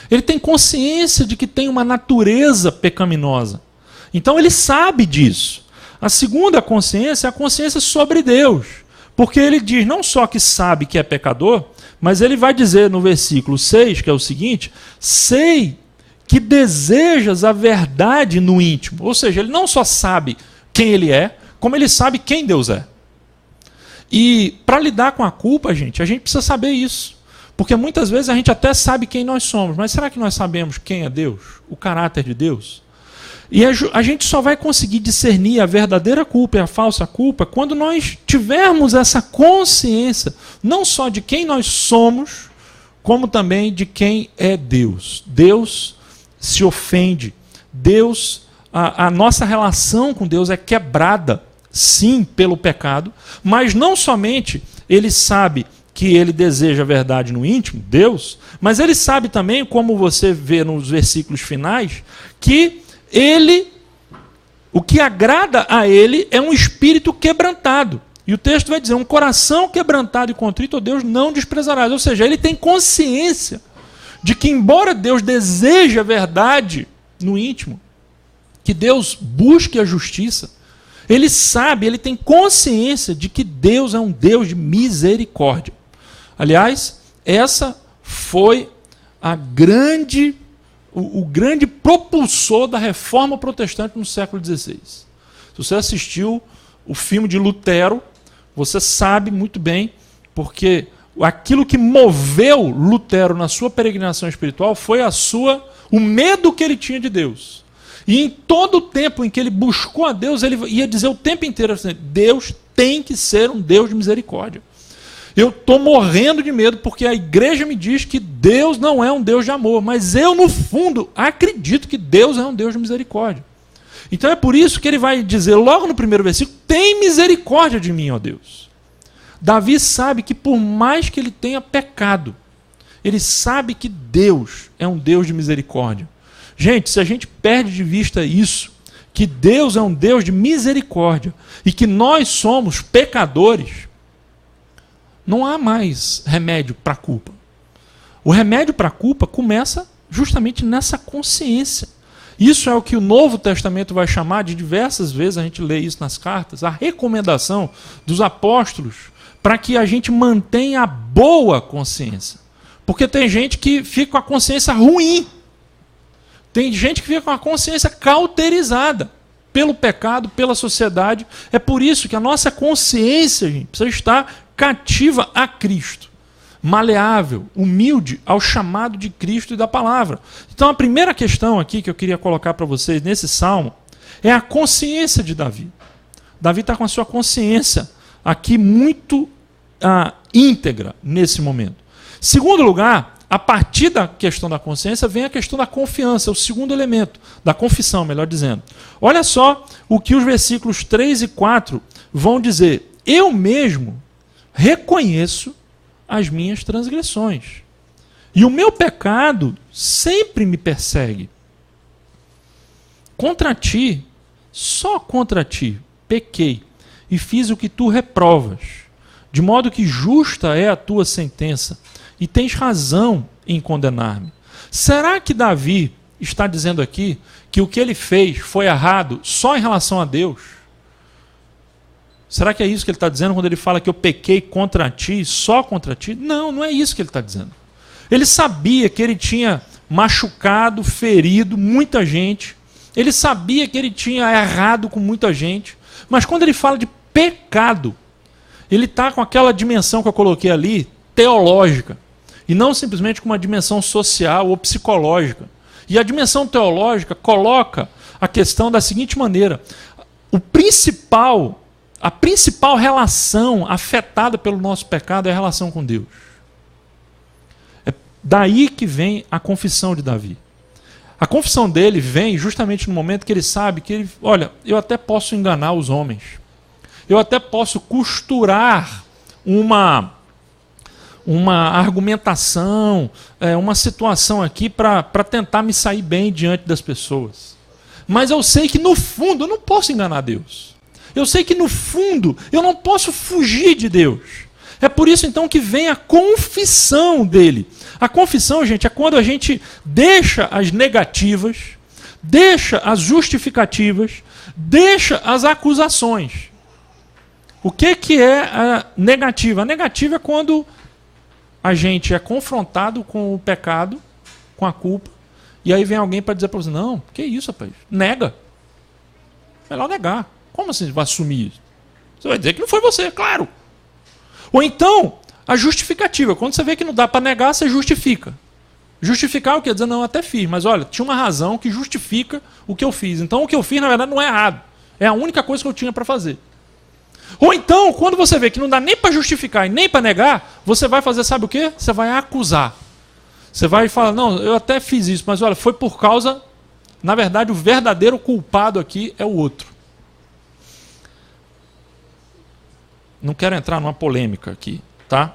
Ele tem consciência de que tem uma natureza pecaminosa. Então ele sabe disso. A segunda consciência é a consciência sobre Deus. Porque ele diz não só que sabe que é pecador, mas ele vai dizer no versículo 6, que é o seguinte, sei que desejas a verdade no íntimo. Ou seja, ele não só sabe quem ele é, como ele sabe quem Deus é. E para lidar com a culpa, gente, a gente precisa saber isso. Porque muitas vezes a gente até sabe quem nós somos, mas será que nós sabemos quem é Deus? O caráter de Deus? E a gente só vai conseguir discernir a verdadeira culpa e a falsa culpa quando nós tivermos essa consciência, não só de quem nós somos, como também de quem é Deus. Deus se ofende. Deus, a nossa relação com Deus é quebrada, sim, pelo pecado, mas não somente ele sabe que ele deseja a verdade no íntimo, Deus, mas ele sabe também, como você vê nos versículos finais, que o que agrada a ele é um espírito quebrantado. E o texto vai dizer, um coração quebrantado e contrito, Deus não desprezarás. Ou seja, ele tem consciência de que, embora Deus deseje a verdade no íntimo, que Deus busque a justiça, ele sabe, ele tem consciência de que Deus é um Deus de misericórdia. Aliás, essa foi o grande propulsor da reforma protestante no século XVI. Se você assistiu o filme de Lutero, você sabe muito bem, porque aquilo que moveu Lutero na sua peregrinação espiritual foi o medo que ele tinha de Deus. E em todo o tempo em que ele buscou a Deus, ele ia dizer o tempo inteiro assim, Deus tem que ser um Deus de misericórdia. Eu estou morrendo de medo porque a igreja me diz que Deus não é um Deus de amor, mas eu, no fundo, acredito que Deus é um Deus de misericórdia. Então é por isso que ele vai dizer logo no primeiro versículo, tem misericórdia de mim, ó Deus. Davi sabe que por mais que ele tenha pecado, ele sabe que Deus é um Deus de misericórdia. Gente, se a gente perde de vista isso, que Deus é um Deus de misericórdia e que nós somos pecadores, Não há mais remédio para a culpa. O remédio para a culpa começa justamente nessa consciência. Isso é o que o Novo Testamento vai chamar de, diversas vezes, a gente lê isso nas cartas, a recomendação dos apóstolos para que a gente mantenha a boa consciência. Porque tem gente que fica com a consciência ruim. Tem gente que fica com a consciência cauterizada pelo pecado, pela sociedade. É por isso que a nossa consciência, gente, precisa estar cativa a Cristo. Maleável, humilde ao chamado de Cristo e da palavra. Então a primeira questão aqui que eu queria colocar para vocês nesse salmo é a consciência de Davi. Davi está com a sua consciência aqui muito íntegra nesse momento. Segundo lugar, a partir da questão da consciência vem a questão da confiança, o segundo elemento, da confissão, melhor dizendo. Olha só o que os versículos 3 e 4 vão dizer. Eu mesmo reconheço as minhas transgressões, e o meu pecado sempre me persegue. Contra ti, só contra ti, pequei, e fiz o que tu reprovas, de modo que justa é a tua sentença, e tens razão em condenar-me. Será que Davi está dizendo aqui que o que ele fez foi errado só em relação a Deus? Será que é isso que ele está dizendo quando ele fala que eu pequei contra ti, só contra ti? Não, não é isso que ele está dizendo. Ele sabia que ele tinha machucado, ferido muita gente. Ele sabia que ele tinha errado com muita gente. Mas quando ele fala de pecado, ele está com aquela dimensão que eu coloquei ali, teológica. E não simplesmente com uma dimensão social ou psicológica. E a dimensão teológica coloca a questão da seguinte maneira. A principal relação afetada pelo nosso pecado é a relação com Deus. É daí que vem a confissão de Davi. A confissão dele vem justamente no momento que ele sabe que olha, eu até posso enganar os homens. Eu até posso costurar uma argumentação, uma situação aqui para tentar me sair bem diante das pessoas. Mas eu sei que no fundo eu não posso enganar Deus. Eu sei que no fundo eu não posso fugir de Deus. É por isso então que vem a confissão dele. A confissão, gente, é quando a gente deixa as negativas, deixa as justificativas, deixa as acusações. O que é a negativa? A negativa é quando a gente é confrontado com o pecado, com a culpa, e aí vem alguém para dizer para você, não, que isso, rapaz? Nega. Melhor negar. Como assim vai assumir isso? Você vai dizer que não foi você, claro. Ou então, a justificativa. Quando você vê que não dá para negar, você justifica. Justificar o quê? Dizer, não, até fiz, mas olha, tinha uma razão que justifica o que eu fiz. Então o que eu fiz, na verdade, não é errado. É a única coisa que eu tinha para fazer. Ou então, quando você vê que não dá nem para justificar e nem para negar, você vai fazer, sabe o quê? Você vai acusar. Você vai falar, não, eu até fiz isso, mas olha, foi por causa... Na verdade, o verdadeiro culpado aqui é o outro. Não quero entrar numa polêmica aqui, tá?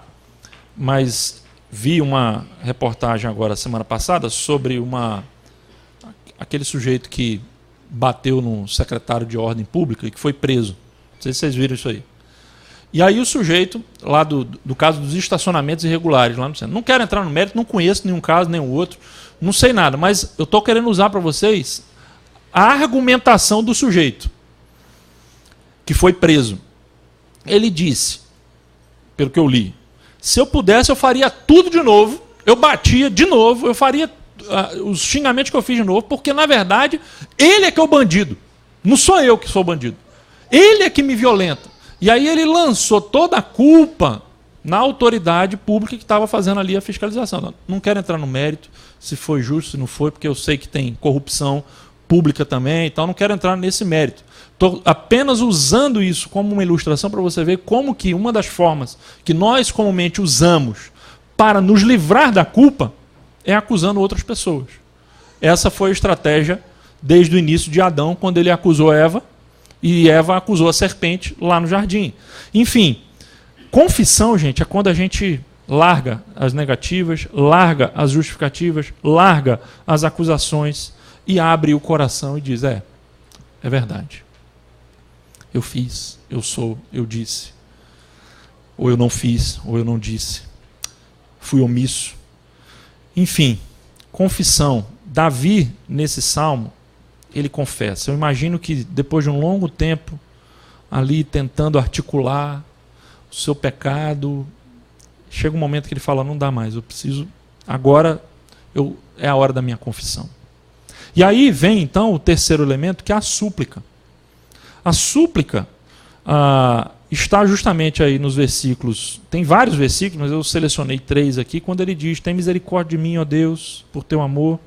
Mas vi uma reportagem agora, semana passada, sobre aquele sujeito que bateu num secretário de ordem pública e que foi preso. Não sei se vocês viram isso aí. E aí o sujeito, lá do caso dos estacionamentos irregulares, lá no centro. Não quero entrar no mérito, não conheço nenhum caso, nem o outro, não sei nada, mas eu estou querendo usar para vocês a argumentação do sujeito que foi preso. Ele disse, pelo que eu li, se eu pudesse eu faria tudo de novo, eu batia de novo, eu faria os xingamentos que eu fiz de novo, porque na verdade ele é que é o bandido, não sou eu que sou o bandido. Ele é que me violenta. E aí ele lançou toda a culpa na autoridade pública que estava fazendo ali a fiscalização. Não quero entrar no mérito, se foi justo, se não foi, porque eu sei que tem corrupção pública também, então não quero entrar nesse mérito. Estou apenas usando isso como uma ilustração para você ver como que uma das formas que nós comumente usamos para nos livrar da culpa é acusando outras pessoas. Essa foi a estratégia desde o início de Adão, quando ele acusou Eva, e Eva acusou a serpente lá no jardim. Enfim, confissão, gente, é quando a gente larga as negativas, larga as justificativas, larga as acusações e abre o coração e diz, é verdade. Eu fiz, eu sou, eu disse. ou eu não fiz, ou eu não disse, fui omisso. Enfim, confissão. Davi, nesse salmo, ele confessa. Eu imagino que depois de um longo tempo ali tentando articular o seu pecado, chega um momento que ele fala, não dá mais, eu preciso, agora é a hora da minha confissão. E aí vem então o terceiro elemento, que é a súplica. A súplica está justamente aí nos versículos, tem vários versículos, mas eu selecionei 3 aqui, quando ele diz, tem misericórdia de mim, ó Deus, por teu amor,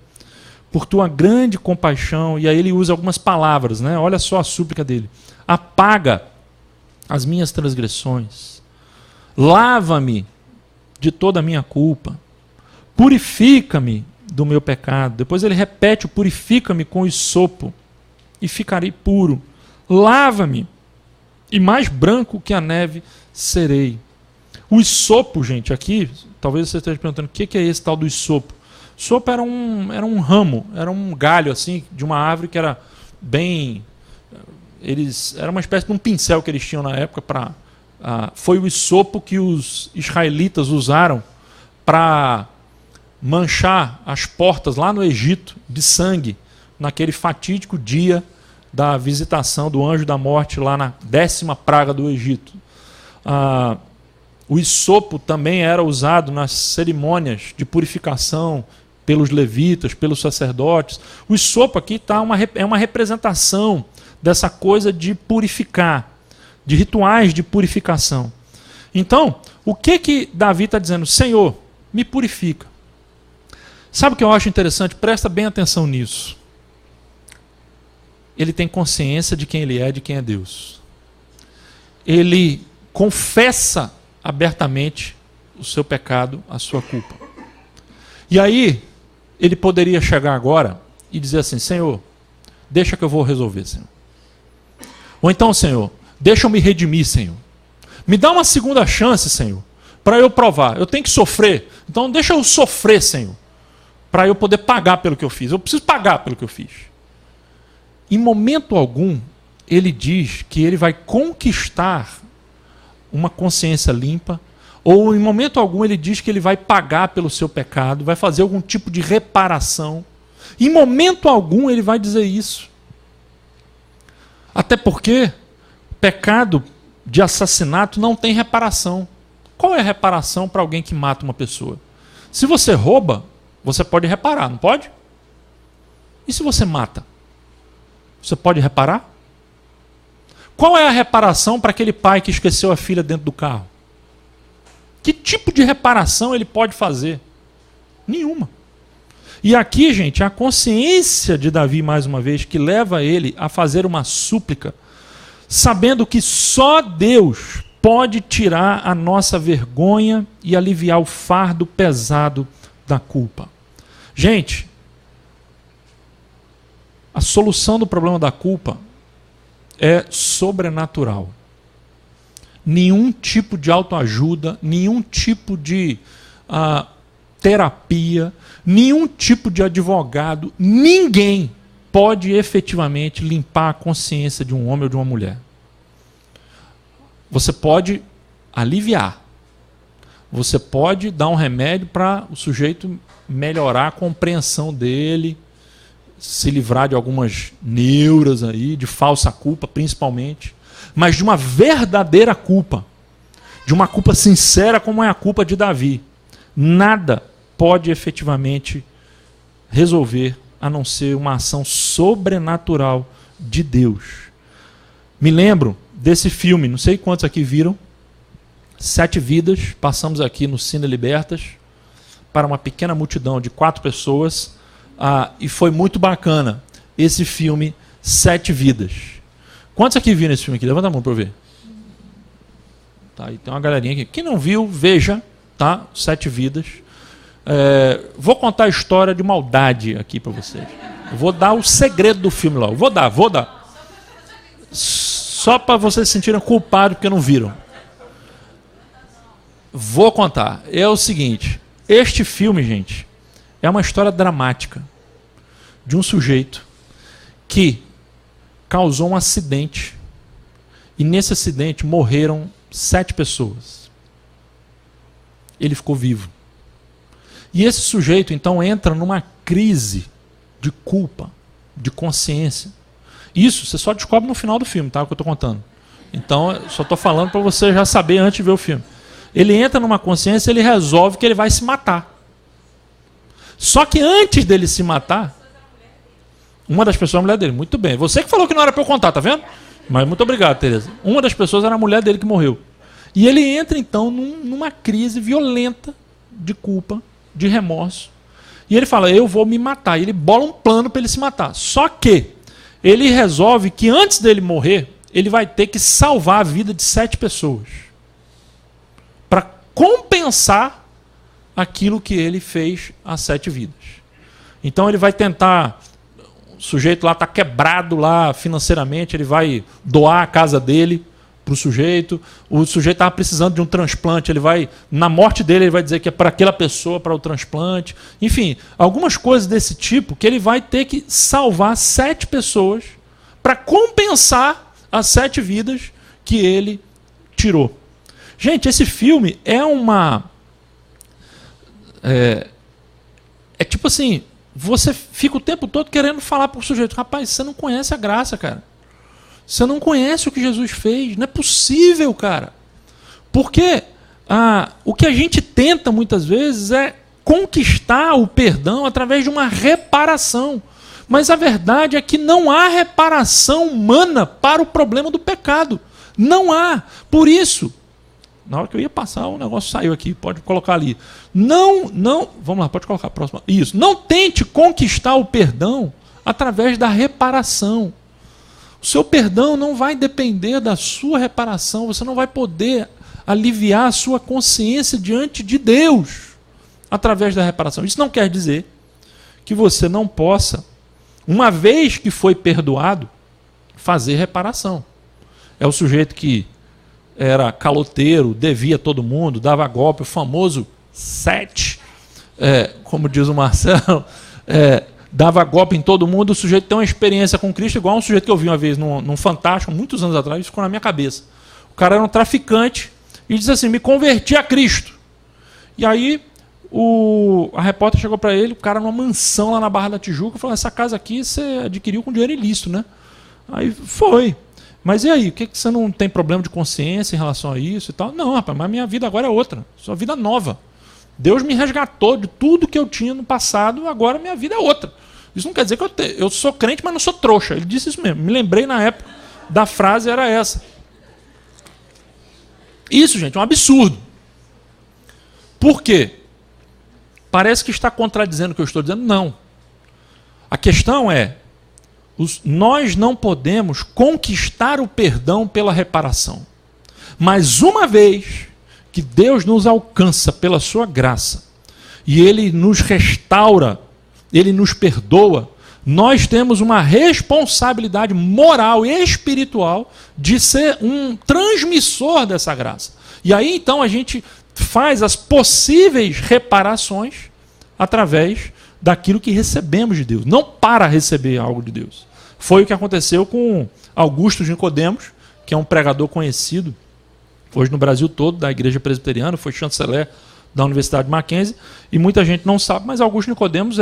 por tua grande compaixão, e aí ele usa algumas palavras, né? Olha só a súplica dele. Apaga as minhas transgressões, lava-me de toda a minha culpa, purifica-me do meu pecado. Depois ele repete o purifica-me com hisopo, e ficarei puro. Lava-me, e mais branco que a neve serei. O hisopo, gente, aqui, talvez você esteja perguntando, o que é esse tal do hisopo? Hisopo era um ramo, era um galho assim, de uma árvore que era bem... era uma espécie de um pincel que eles tinham na época. Foi o hisopo que os israelitas usaram para manchar as portas lá no Egito de sangue, naquele fatídico dia da visitação do anjo da morte lá na 10ª praga do Egito. O hisopo também era usado nas cerimônias de purificação pelos levitas, pelos sacerdotes. O hisopo aqui é uma representação dessa coisa de purificar, de rituais de purificação. Então, o que Davi está dizendo? Senhor, me purifica. Sabe o que eu acho interessante? Presta bem atenção nisso. Ele tem consciência de quem ele é, de quem é Deus. Ele confessa abertamente o seu pecado, a sua culpa. E aí, ele poderia chegar agora e dizer assim, Senhor, deixa que eu vou resolver, Senhor. Ou então, Senhor, deixa eu me redimir, Senhor. Me dá uma segunda chance, Senhor, para eu provar. Eu tenho que sofrer, então deixa eu sofrer, Senhor, para eu poder pagar pelo que eu fiz. Eu preciso pagar pelo que eu fiz. Em momento algum, ele diz que ele vai conquistar uma consciência limpa, ou em momento algum ele diz que ele vai pagar pelo seu pecado, vai fazer algum tipo de reparação. Em momento algum ele vai dizer isso. Até porque pecado de assassinato não tem reparação. Qual é a reparação para alguém que mata uma pessoa? Se você rouba, você pode reparar, não pode? E se você mata? Você pode reparar? Qual é a reparação para aquele pai que esqueceu a filha dentro do carro? Que tipo de reparação ele pode fazer? Nenhuma. E aqui, gente, a consciência de Davi, mais uma vez, que leva ele a fazer uma súplica, sabendo que só Deus pode tirar a nossa vergonha e aliviar o fardo pesado da culpa. Gente, a solução do problema da culpa é sobrenatural. Nenhum tipo de autoajuda, nenhum tipo de terapia, nenhum tipo de advogado, ninguém pode efetivamente limpar a consciência de um homem ou de uma mulher. Você pode aliviar. Você pode dar um remédio para o sujeito melhorar a compreensão dele, se livrar de algumas neuras aí, de falsa culpa principalmente, mas de uma verdadeira culpa, de uma culpa sincera como é a culpa de Davi. Nada pode efetivamente resolver a não ser uma ação sobrenatural de Deus. Me lembro desse filme, não sei quantos aqui viram, 7 Vidas, passamos aqui no Cine Libertas, para uma pequena multidão de 4 pessoas, e foi muito bacana esse filme 7 Vidas. Quantos aqui viram esse filme aqui? Levanta a mão para eu ver. Tá, e tem uma galerinha aqui. Quem não viu, veja, tá? 7 Vidas. Vou contar a história de maldade aqui para vocês. Vou dar o segredo do filme lá. Vou dar. Só para vocês se sentirem culpados porque não viram. Vou contar. É o seguinte. Este filme, gente, é uma história dramática de um sujeito que causou um acidente. E nesse acidente morreram 7 pessoas. ele ficou vivo. E esse sujeito, então, entra numa crise de culpa, de consciência. Isso você só descobre no final do filme, tá? O que eu estou contando. Então, eu só estou falando para você já saber antes de ver o filme. Ele entra numa consciência, ele resolve que ele vai se matar. Só que antes dele se matar, uma das pessoas é a mulher dele. Muito bem. Você que falou que não era para eu contar, tá vendo? Mas muito obrigado, Tereza. Uma das pessoas era a mulher dele que morreu. E ele entra, então, numa crise violenta de culpa, de remorso. E ele fala, eu vou me matar. E ele bola um plano para ele se matar. Só que ele resolve que antes dele morrer, ele vai ter que salvar a vida de 7 pessoas. Para compensar aquilo que ele fez a 7 vidas. Então ele vai tentar... O sujeito lá está quebrado lá financeiramente, ele vai doar a casa dele para o sujeito estava precisando de um transplante, ele vai, na morte dele, ele vai dizer que é para aquela pessoa, para o transplante. Enfim, algumas coisas desse tipo que ele vai ter que salvar 7 pessoas para compensar as 7 vidas que ele tirou. Gente, esse filme é uma... É tipo assim... Você fica o tempo todo querendo falar para o sujeito, rapaz, você não conhece a graça, cara. Você não conhece o que Jesus fez. Não é possível, cara. Porque o que a gente tenta muitas vezes é conquistar o perdão através de uma reparação. Mas a verdade é que não há reparação humana para o problema do pecado. Não há. Por isso... Na hora que eu ia passar, o negócio saiu aqui. Pode colocar ali. Não. Vamos lá, pode colocar a próxima. Isso. Não tente conquistar o perdão através da reparação. O seu perdão não vai depender da sua reparação. Você não vai poder aliviar a sua consciência diante de Deus através da reparação. Isso não quer dizer que você não possa, uma vez que foi perdoado, fazer reparação. É o sujeito que era caloteiro, devia todo mundo, dava golpe, o famoso 7, como diz o Marcelo, dava golpe em todo mundo. O sujeito tem uma experiência com Cristo, igual um sujeito que eu vi uma vez num Fantástico, muitos anos atrás, isso ficou na minha cabeça. O cara era um traficante e disse assim, me converti a Cristo. E aí a repórter chegou para ele, o cara numa mansão lá na Barra da Tijuca, falou, essa casa aqui você adquiriu com dinheiro ilícito, né? Aí foi. Mas e aí, o que você não tem problema de consciência em relação a isso e tal? Não, rapaz, mas minha vida agora é outra. Sua vida nova. Deus me resgatou de tudo que eu tinha no passado, agora minha vida é outra. Isso não quer dizer que eu sou crente, mas não sou trouxa. Ele disse isso mesmo. Me lembrei na época da frase, era essa. Isso, gente, é um absurdo. Por quê? Parece que está contradizendo o que eu estou dizendo. Não. A questão é, nós não podemos conquistar o perdão pela reparação. Mas uma vez que Deus nos alcança pela sua graça e Ele nos restaura, Ele nos perdoa, nós temos uma responsabilidade moral e espiritual de ser um transmissor dessa graça. E aí então a gente faz as possíveis reparações através daquilo que recebemos de Deus, não para receber algo de Deus. Foi o que aconteceu com Augusto de Nicodemos, que é um pregador conhecido hoje no Brasil todo, da Igreja Presbiteriana, foi chanceler da Universidade de Mackenzie, e muita gente não sabe, mas Augusto Nicodemos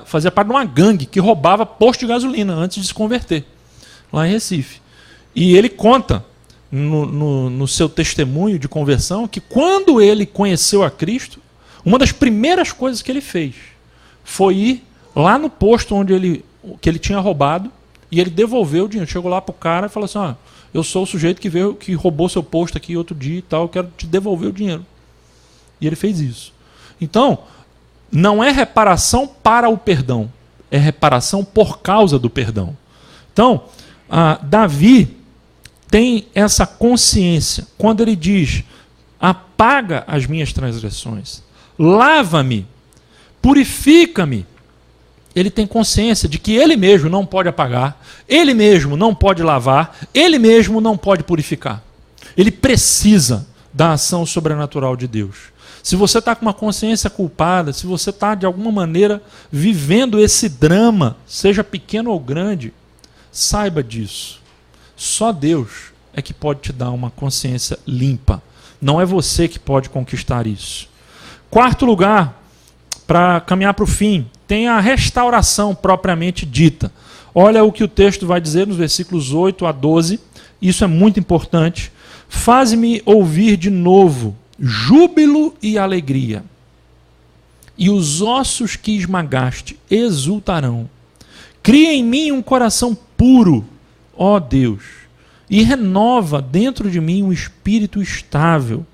fazia parte de uma gangue que roubava posto de gasolina antes de se converter, lá em Recife. E ele conta no seu testemunho de conversão que quando ele conheceu a Cristo, uma das primeiras coisas que ele fez foi ir lá no posto que ele tinha roubado, e ele devolveu o dinheiro. Chegou lá para o cara e falou assim, eu sou o sujeito que roubou seu posto aqui outro dia e tal, eu quero te devolver o dinheiro. E ele fez isso. Então, não é reparação para o perdão, é reparação por causa do perdão. Então, Davi tem essa consciência, quando ele diz, apaga as minhas transgressões, lava-me, purifica-me. Ele tem consciência de que ele mesmo não pode apagar, ele mesmo não pode lavar, ele mesmo não pode purificar. Ele precisa da ação sobrenatural de Deus. Se você está com uma consciência culpada, se você está de alguma maneira vivendo esse drama, seja pequeno ou grande, saiba disso. Só Deus é que pode te dar uma consciência limpa. Não é você que pode conquistar isso. Quarto lugar, para caminhar para o fim, tem a restauração propriamente dita. Olha o que o texto vai dizer nos versículos 8 a 12. Isso é muito importante. Faz-me ouvir de novo júbilo e alegria, e os ossos que esmagaste exultarão. Cria em mim um coração puro, ó Deus, e renova dentro de mim um espírito estável.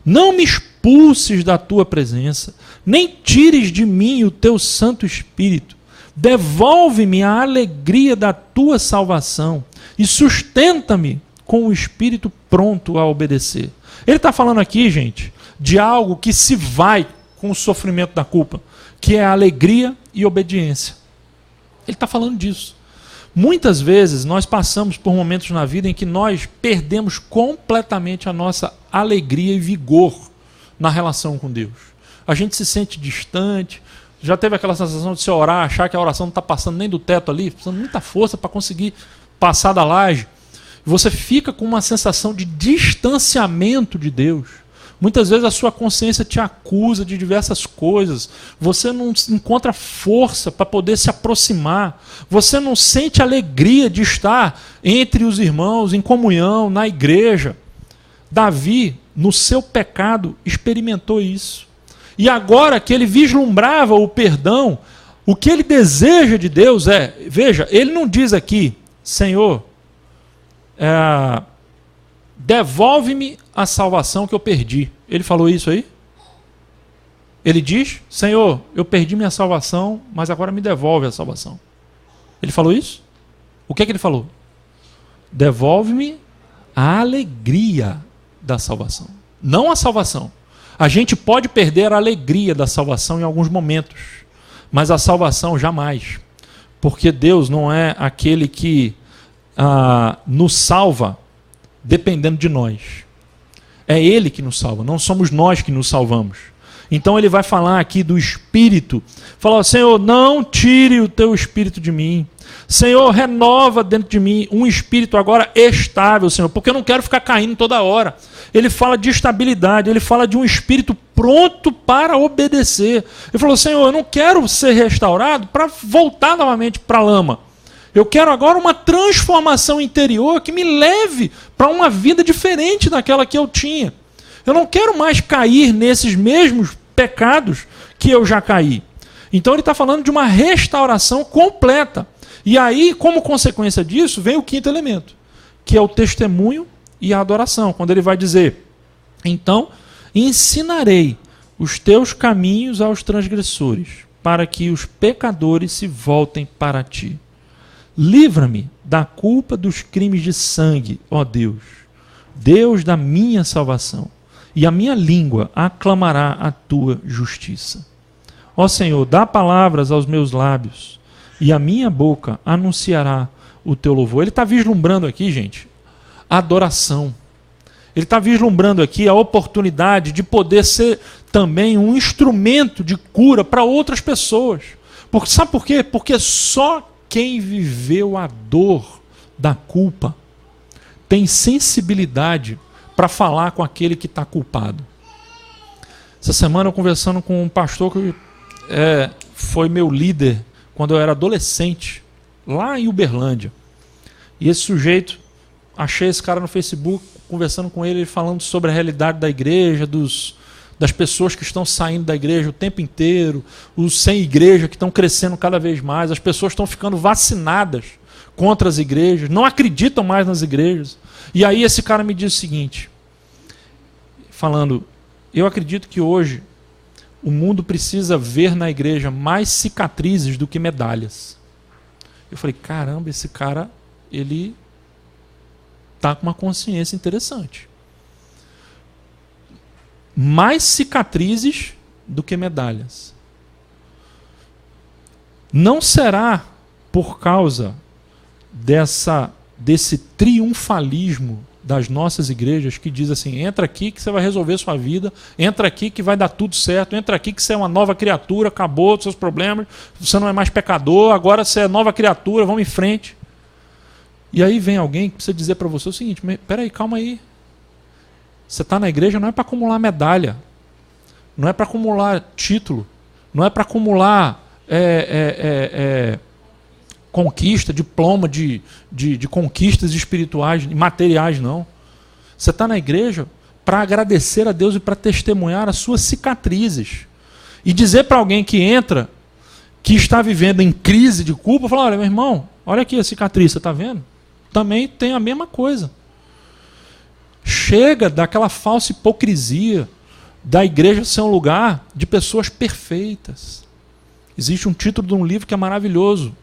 Não me expulses da tua presença, nem tires de mim o teu Santo Espírito. Devolve-me a alegria da tua salvação e sustenta-me com o espírito pronto a obedecer. Ele está falando aqui, gente, de algo que se vai com o sofrimento da culpa, que é a alegria e obediência. Ele está falando disso. Muitas vezes nós passamos por momentos na vida em que nós perdemos completamente a nossa alegria e vigor na relação com Deus. A gente se sente distante, já teve aquela sensação de se orar, achar que a oração não está passando nem do teto ali, precisando de muita força para conseguir passar da laje. Você fica com uma sensação de distanciamento de Deus. Muitas vezes a sua consciência te acusa de diversas coisas. Você não encontra força para poder se aproximar. Você não sente alegria de estar entre os irmãos, em comunhão, na igreja. Davi, no seu pecado, experimentou isso. E agora que ele vislumbrava o perdão, o que ele deseja de Deus é... Veja, ele não diz aqui, Senhor, devolve-me a salvação que eu perdi. Ele falou isso aí? Ele diz, Senhor, eu perdi minha salvação, mas agora me devolve a salvação. Ele falou isso? O que é que ele falou? Devolve-me a alegria da salvação. Não a salvação. A gente pode perder a alegria da salvação em alguns momentos, mas a salvação jamais. Porque Deus não é aquele que nos salva dependendo de nós. É Ele que nos salva, não somos nós que nos salvamos. Então ele vai falar aqui do Espírito. Fala, Senhor, não tire o teu Espírito de mim. Senhor, renova dentro de mim um Espírito agora estável, Senhor, porque eu não quero ficar caindo toda hora. Ele fala de estabilidade, ele fala de um Espírito pronto para obedecer. Ele falou, Senhor, eu não quero ser restaurado para voltar novamente para a lama. Eu quero agora uma transformação interior que me leve para uma vida diferente daquela que eu tinha. Eu não quero mais cair nesses mesmos pecados que eu já caí. Então ele está falando de uma restauração completa. E aí, como consequência disso, vem o quinto elemento, que é o testemunho e a adoração. Quando ele vai dizer, então, ensinarei os teus caminhos aos transgressores, para que os pecadores se voltem para ti. Livra-me da culpa dos crimes de sangue, ó Deus, Deus da minha salvação, e a minha língua aclamará a tua justiça. Ó Senhor, dá palavras aos meus lábios, e a minha boca anunciará o teu louvor. Ele está vislumbrando aqui, gente, a adoração. Ele está vislumbrando aqui a oportunidade de poder ser também um instrumento de cura para outras pessoas. Sabe por quê? Porque só quem viveu a dor da culpa tem sensibilidade para falar com aquele que está culpado. Essa semana eu conversando com um pastor que foi meu líder quando eu era adolescente, lá em Uberlândia. E esse sujeito, achei esse cara no Facebook, conversando com ele falando sobre a realidade da igreja, das pessoas que estão saindo da igreja o tempo inteiro, os sem igreja que estão crescendo cada vez mais, as pessoas estão ficando vacinadas contra as igrejas, não acreditam mais nas igrejas. E aí esse cara me diz o seguinte, falando, eu acredito que hoje o mundo precisa ver na igreja mais cicatrizes do que medalhas. Eu falei, caramba, esse cara, ele está com uma consciência interessante. Mais cicatrizes do que medalhas. Não será por causa desse triunfalismo das nossas igrejas que diz assim, entra aqui que você vai resolver sua vida, entra aqui que vai dar tudo certo, entra aqui que você é uma nova criatura, acabou os seus problemas, você não é mais pecador, agora você é nova criatura, vamos em frente. E aí vem alguém que precisa dizer para você o seguinte, peraí, calma aí. Você está na igreja não é para acumular medalha, não é para acumular título, não é para acumular conquista, diploma de conquistas espirituais, materiais, não. Você está na igreja para agradecer a Deus e para testemunhar as suas cicatrizes. E dizer para alguém que entra, que está vivendo em crise de culpa, falar, olha, meu irmão, olha aqui a cicatriz, você está vendo? Também tem a mesma coisa. Chega daquela falsa hipocrisia da igreja ser um lugar de pessoas perfeitas. Existe um título de um livro que é maravilhoso,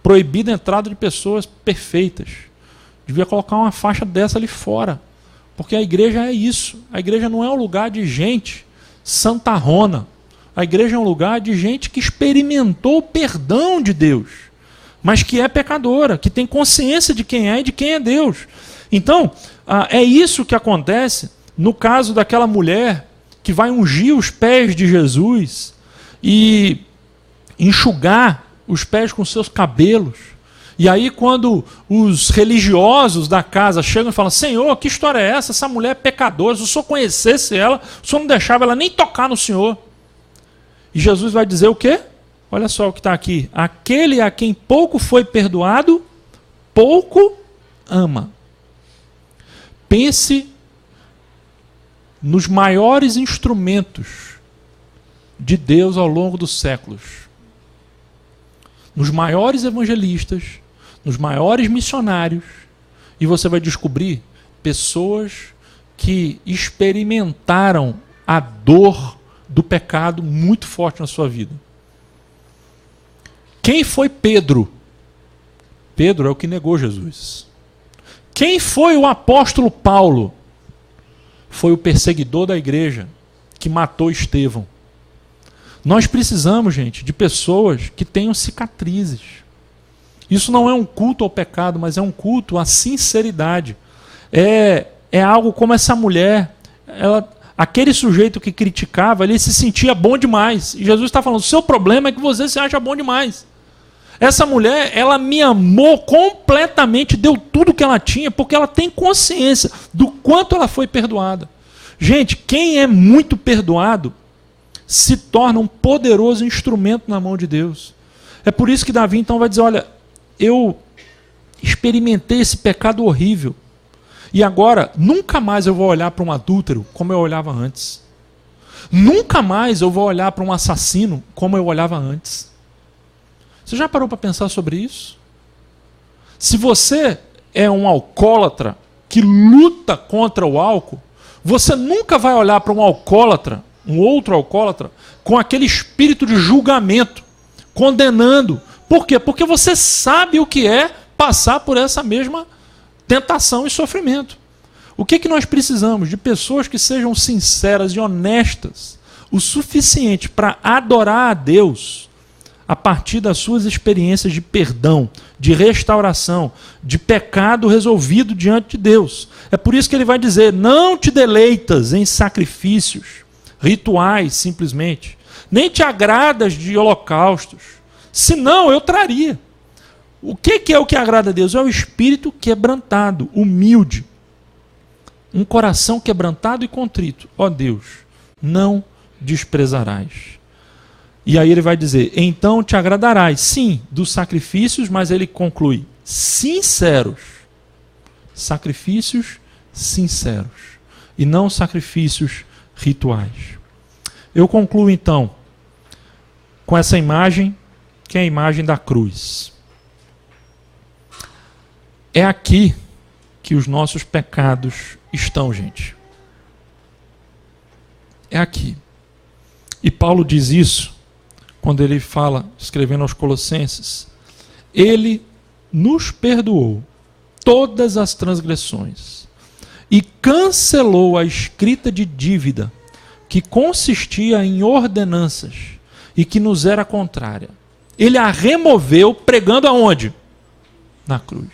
Proibida a Entrada de Pessoas Perfeitas. Devia colocar uma faixa dessa ali fora, porque a igreja é isso. A igreja não é um lugar de gente santarrona. A igreja é um lugar de gente que experimentou o perdão de Deus, mas que é pecadora, que tem consciência de quem é e de quem é Deus. Então, é isso que acontece no caso daquela mulher que vai ungir os pés de Jesus e enxugar os pés com seus cabelos. E aí quando os religiosos da casa chegam e falam, Senhor, que história é essa? Essa mulher é pecadora, se o Senhor conhecesse ela, o Senhor não deixava ela nem tocar no Senhor. E Jesus vai dizer o quê? Olha só o que está aqui. Aquele a quem pouco foi perdoado, pouco ama. Pense nos maiores instrumentos de Deus ao longo dos séculos. Nos maiores evangelistas, nos maiores missionários, e você vai descobrir pessoas que experimentaram a dor do pecado muito forte na sua vida. Quem foi Pedro? Pedro é o que negou Jesus. Quem foi o apóstolo Paulo? Foi o perseguidor da igreja que matou Estevão. Nós precisamos, gente, de pessoas que tenham cicatrizes. Isso não é um culto ao pecado, mas é um culto à sinceridade. É algo como essa mulher. Aquele sujeito que criticava, ele se sentia bom demais. E Jesus está falando, o seu problema é que você se acha bom demais. Essa mulher, ela me amou completamente, deu tudo que ela tinha, porque ela tem consciência do quanto ela foi perdoada. Gente, quem é muito perdoado se torna um poderoso instrumento na mão de Deus. É por isso que Davi então vai dizer, olha, eu experimentei esse pecado horrível, e agora nunca mais eu vou olhar para um adúltero como eu olhava antes. Nunca mais eu vou olhar para um assassino como eu olhava antes. Você já parou para pensar sobre isso? Se você é um alcoólatra que luta contra o álcool, você nunca vai olhar para um alcoólatra, um outro alcoólatra, com aquele espírito de julgamento, condenando. Por quê? Porque você sabe o que é passar por essa mesma tentação e sofrimento. O que nós precisamos? De pessoas que sejam sinceras e honestas o suficiente para adorar a Deus a partir das suas experiências de perdão, de restauração, de pecado resolvido diante de Deus. É por isso que ele vai dizer, não te deleitas em sacrifícios, rituais simplesmente, nem te agradas de holocaustos, senão eu traria. O que é o que agrada a Deus? É o espírito quebrantado, humilde, um coração quebrantado e contrito. Ó Deus, não desprezarás. E aí ele vai dizer, então te agradarás, sim, dos sacrifícios, mas ele conclui, sinceros. Sacrifícios sinceros. E não sacrifícios rituais. Eu concluo então com essa imagem, que é a imagem da cruz. É aqui que os nossos pecados estão, gente. É aqui. E Paulo diz isso quando ele fala, escrevendo aos Colossenses, ele nos perdoou todas as transgressões e cancelou a escrita de dívida que consistia em ordenanças e que nos era contrária. Ele a removeu pregando aonde? Na cruz.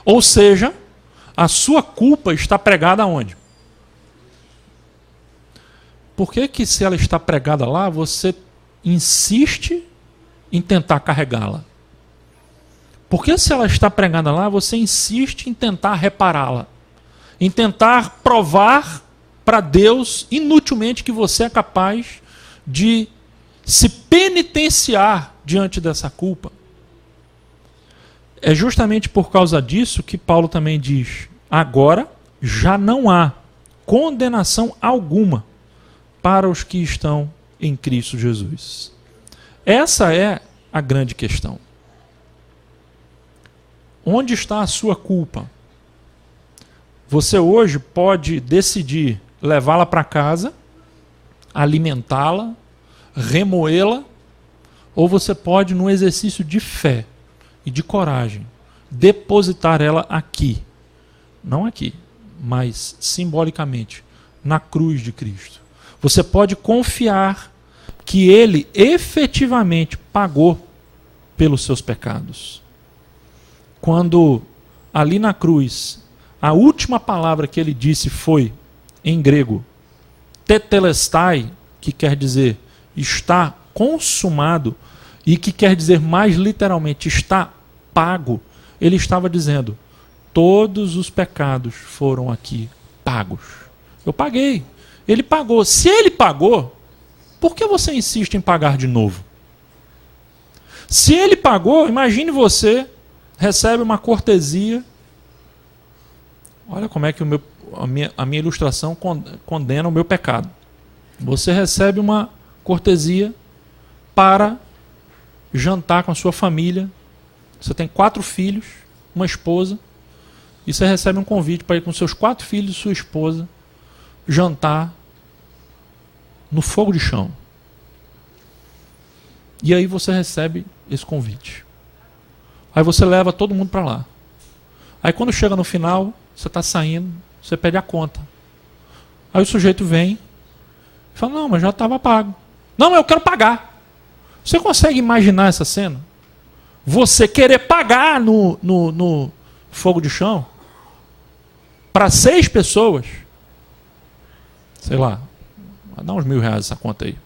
Ou seja, a sua culpa está pregada aonde? Por que se ela está pregada lá, você insiste em tentar carregá-la? Porque se ela está pregada lá, você insiste em tentar repará-la. em tentar provar para Deus inutilmente que você é capaz de se penitenciar diante dessa culpa. É justamente por causa disso que Paulo também diz: agora já não há condenação alguma para os que estão em Cristo Jesus. Essa é a grande questão. Onde está a sua culpa? Você hoje pode decidir levá-la para casa, alimentá-la, remoê-la, ou você pode, num exercício de fé e de coragem, depositar ela aqui. Não aqui, mas simbolicamente, na cruz de Cristo. Você pode confiar que Ele efetivamente pagou pelos seus pecados. Quando ali na cruz, a última palavra que Ele disse foi, em grego, tetelestai, que quer dizer está consumado, e que quer dizer mais literalmente está pago, Ele estava dizendo: todos os pecados foram aqui pagos. Eu paguei. Ele pagou. Se Ele pagou, por que você insiste em pagar de novo? Se Ele pagou, imagine você recebe uma cortesia. Olha como é que a minha ilustração condena o meu pecado. Você recebe uma cortesia para jantar com a sua família. Você tem 4 filhos, uma esposa, e você recebe um convite para ir com seus 4 filhos e sua esposa jantar no fogo de chão. E aí você recebe esse convite. Aí você leva todo mundo para lá. Aí quando chega no final, você está saindo, você pede a conta. Aí o sujeito vem e fala: não, mas já estava pago. Não, eu quero pagar. Você consegue imaginar essa cena? Você querer pagar no fogo de chão para 6 pessoas, sei lá, vai dar uns R$1.000 essa conta aí.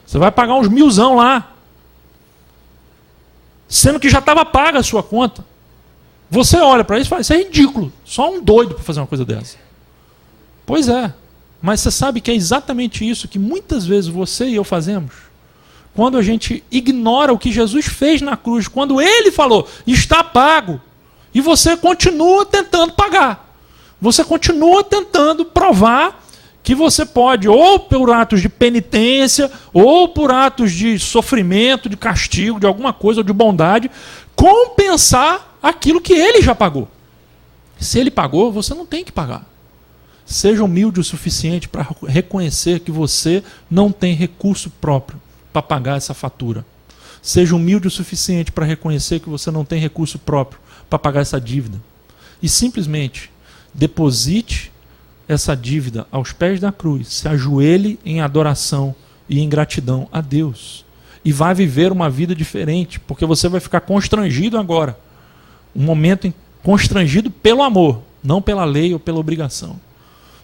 Você vai pagar uns 1.000 lá, sendo que já estava paga a sua conta. Você olha para isso e fala: isso é ridículo, só um doido para fazer uma coisa dessa. Pois é, mas você sabe que é exatamente isso que muitas vezes você e eu fazemos. Quando a gente ignora o que Jesus fez na cruz, quando Ele falou, está pago, e você continua tentando pagar. Você continua tentando provar que você pode, ou por atos de penitência, ou por atos de sofrimento, de castigo, de alguma coisa, ou de bondade, compensar aquilo que Ele já pagou. Se Ele pagou, você não tem que pagar. Seja humilde o suficiente para reconhecer que você não tem recurso próprio para pagar essa fatura. Seja humilde o suficiente para reconhecer que você não tem recurso próprio para pagar essa dívida. E simplesmente deposite essa dívida aos pés da cruz, se ajoelhe em adoração e em gratidão a Deus. E vá viver uma vida diferente, porque você vai ficar constrangido agora. Um momento constrangido pelo amor, não pela lei ou pela obrigação.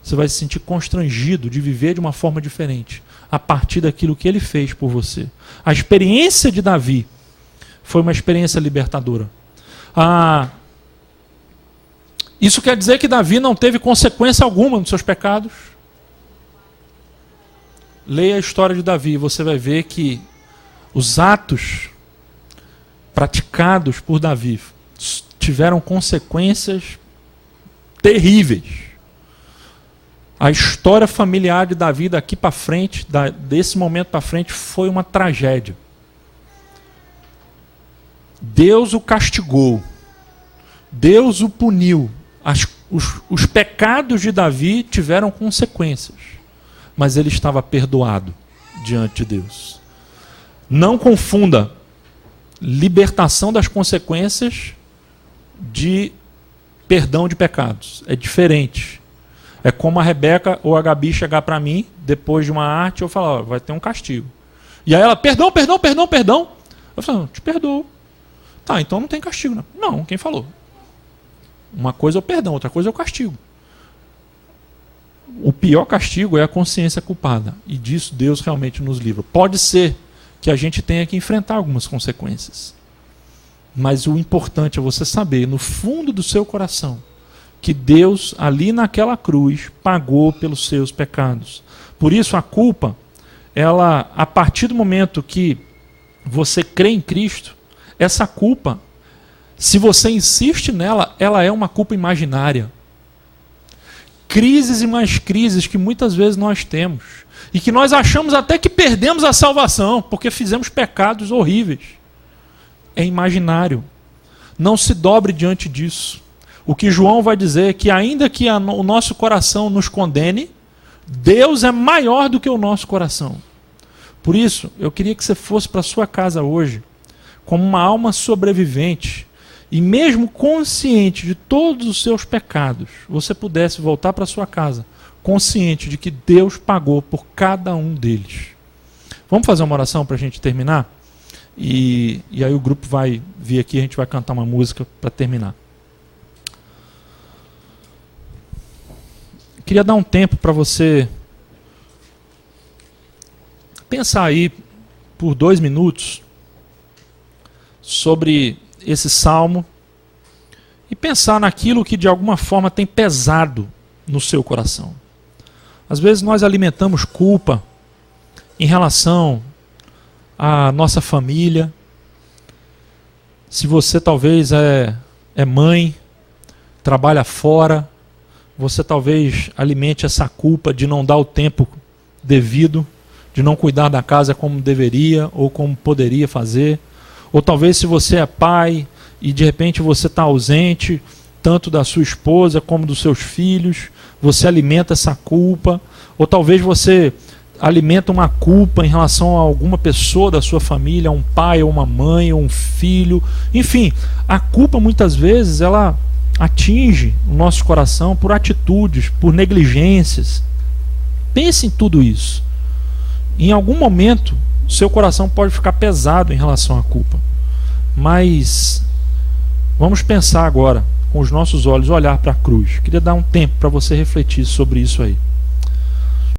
Você vai se sentir constrangido de viver de uma forma diferente, a partir daquilo que Ele fez por você. A experiência de Davi foi uma experiência libertadora. Isso quer dizer que Davi não teve consequência alguma nos seus pecados? Leia a história de Davi e você vai ver que os atos praticados por Davi tiveram consequências terríveis. A história familiar de Davi daqui para frente, desse momento para frente, foi uma tragédia. Deus o castigou. Deus o puniu. Os pecados de Davi tiveram consequências. Mas ele estava perdoado diante de Deus. Não confunda libertação das consequências de perdão de pecados. É diferente. É como a Rebeca ou a Gabi chegar para mim, depois de uma arte, eu falar: vai ter um castigo. E aí ela: perdão. Eu falo: não, te perdoo. Tá, então não tem castigo. Não, quem falou? Uma coisa é o perdão, outra coisa é o castigo. O pior castigo é a consciência culpada. E disso Deus realmente nos livra. Pode ser que a gente tenha que enfrentar algumas consequências. Mas o importante é você saber, no fundo do seu coração, que Deus, ali naquela cruz, pagou pelos seus pecados. Por isso, a culpa, ela, a partir do momento que você crê em Cristo, essa culpa, se você insiste nela, ela é uma culpa imaginária. Crises e mais crises que muitas vezes nós temos, e que nós achamos até que perdemos a salvação, porque fizemos pecados horríveis. É imaginário. Não se dobre diante disso. O que João vai dizer é que ainda que o nosso coração nos condene, Deus é maior do que o nosso coração. Por isso, eu queria que você fosse para a sua casa hoje como uma alma sobrevivente e mesmo consciente de todos os seus pecados, você pudesse voltar para a sua casa consciente de que Deus pagou por cada um deles. Vamos fazer uma oração para a gente terminar? E aí o grupo vai vir aqui e a gente vai cantar uma música para terminar. Queria dar um tempo para você pensar aí por 2 minutos sobre esse salmo e pensar naquilo que de alguma forma tem pesado no seu coração. Às vezes nós alimentamos culpa em relação à nossa família. Se você talvez é mãe, trabalha fora, você talvez alimente essa culpa de não dar o tempo devido, de não cuidar da casa como deveria ou como poderia fazer. Ou talvez se você é pai e de repente você está ausente, tanto da sua esposa como dos seus filhos, você alimenta essa culpa. Ou talvez você alimenta uma culpa em relação a alguma pessoa da sua família, um pai ou uma mãe ou um filho. Enfim, a culpa muitas vezes ela atinge o nosso coração por atitudes, por negligências. Pense em tudo isso. Em algum momento, seu coração pode ficar pesado em relação à culpa. Mas vamos pensar agora, com os nossos olhos, olhar para a cruz. Queria dar um tempo para você refletir sobre isso aí.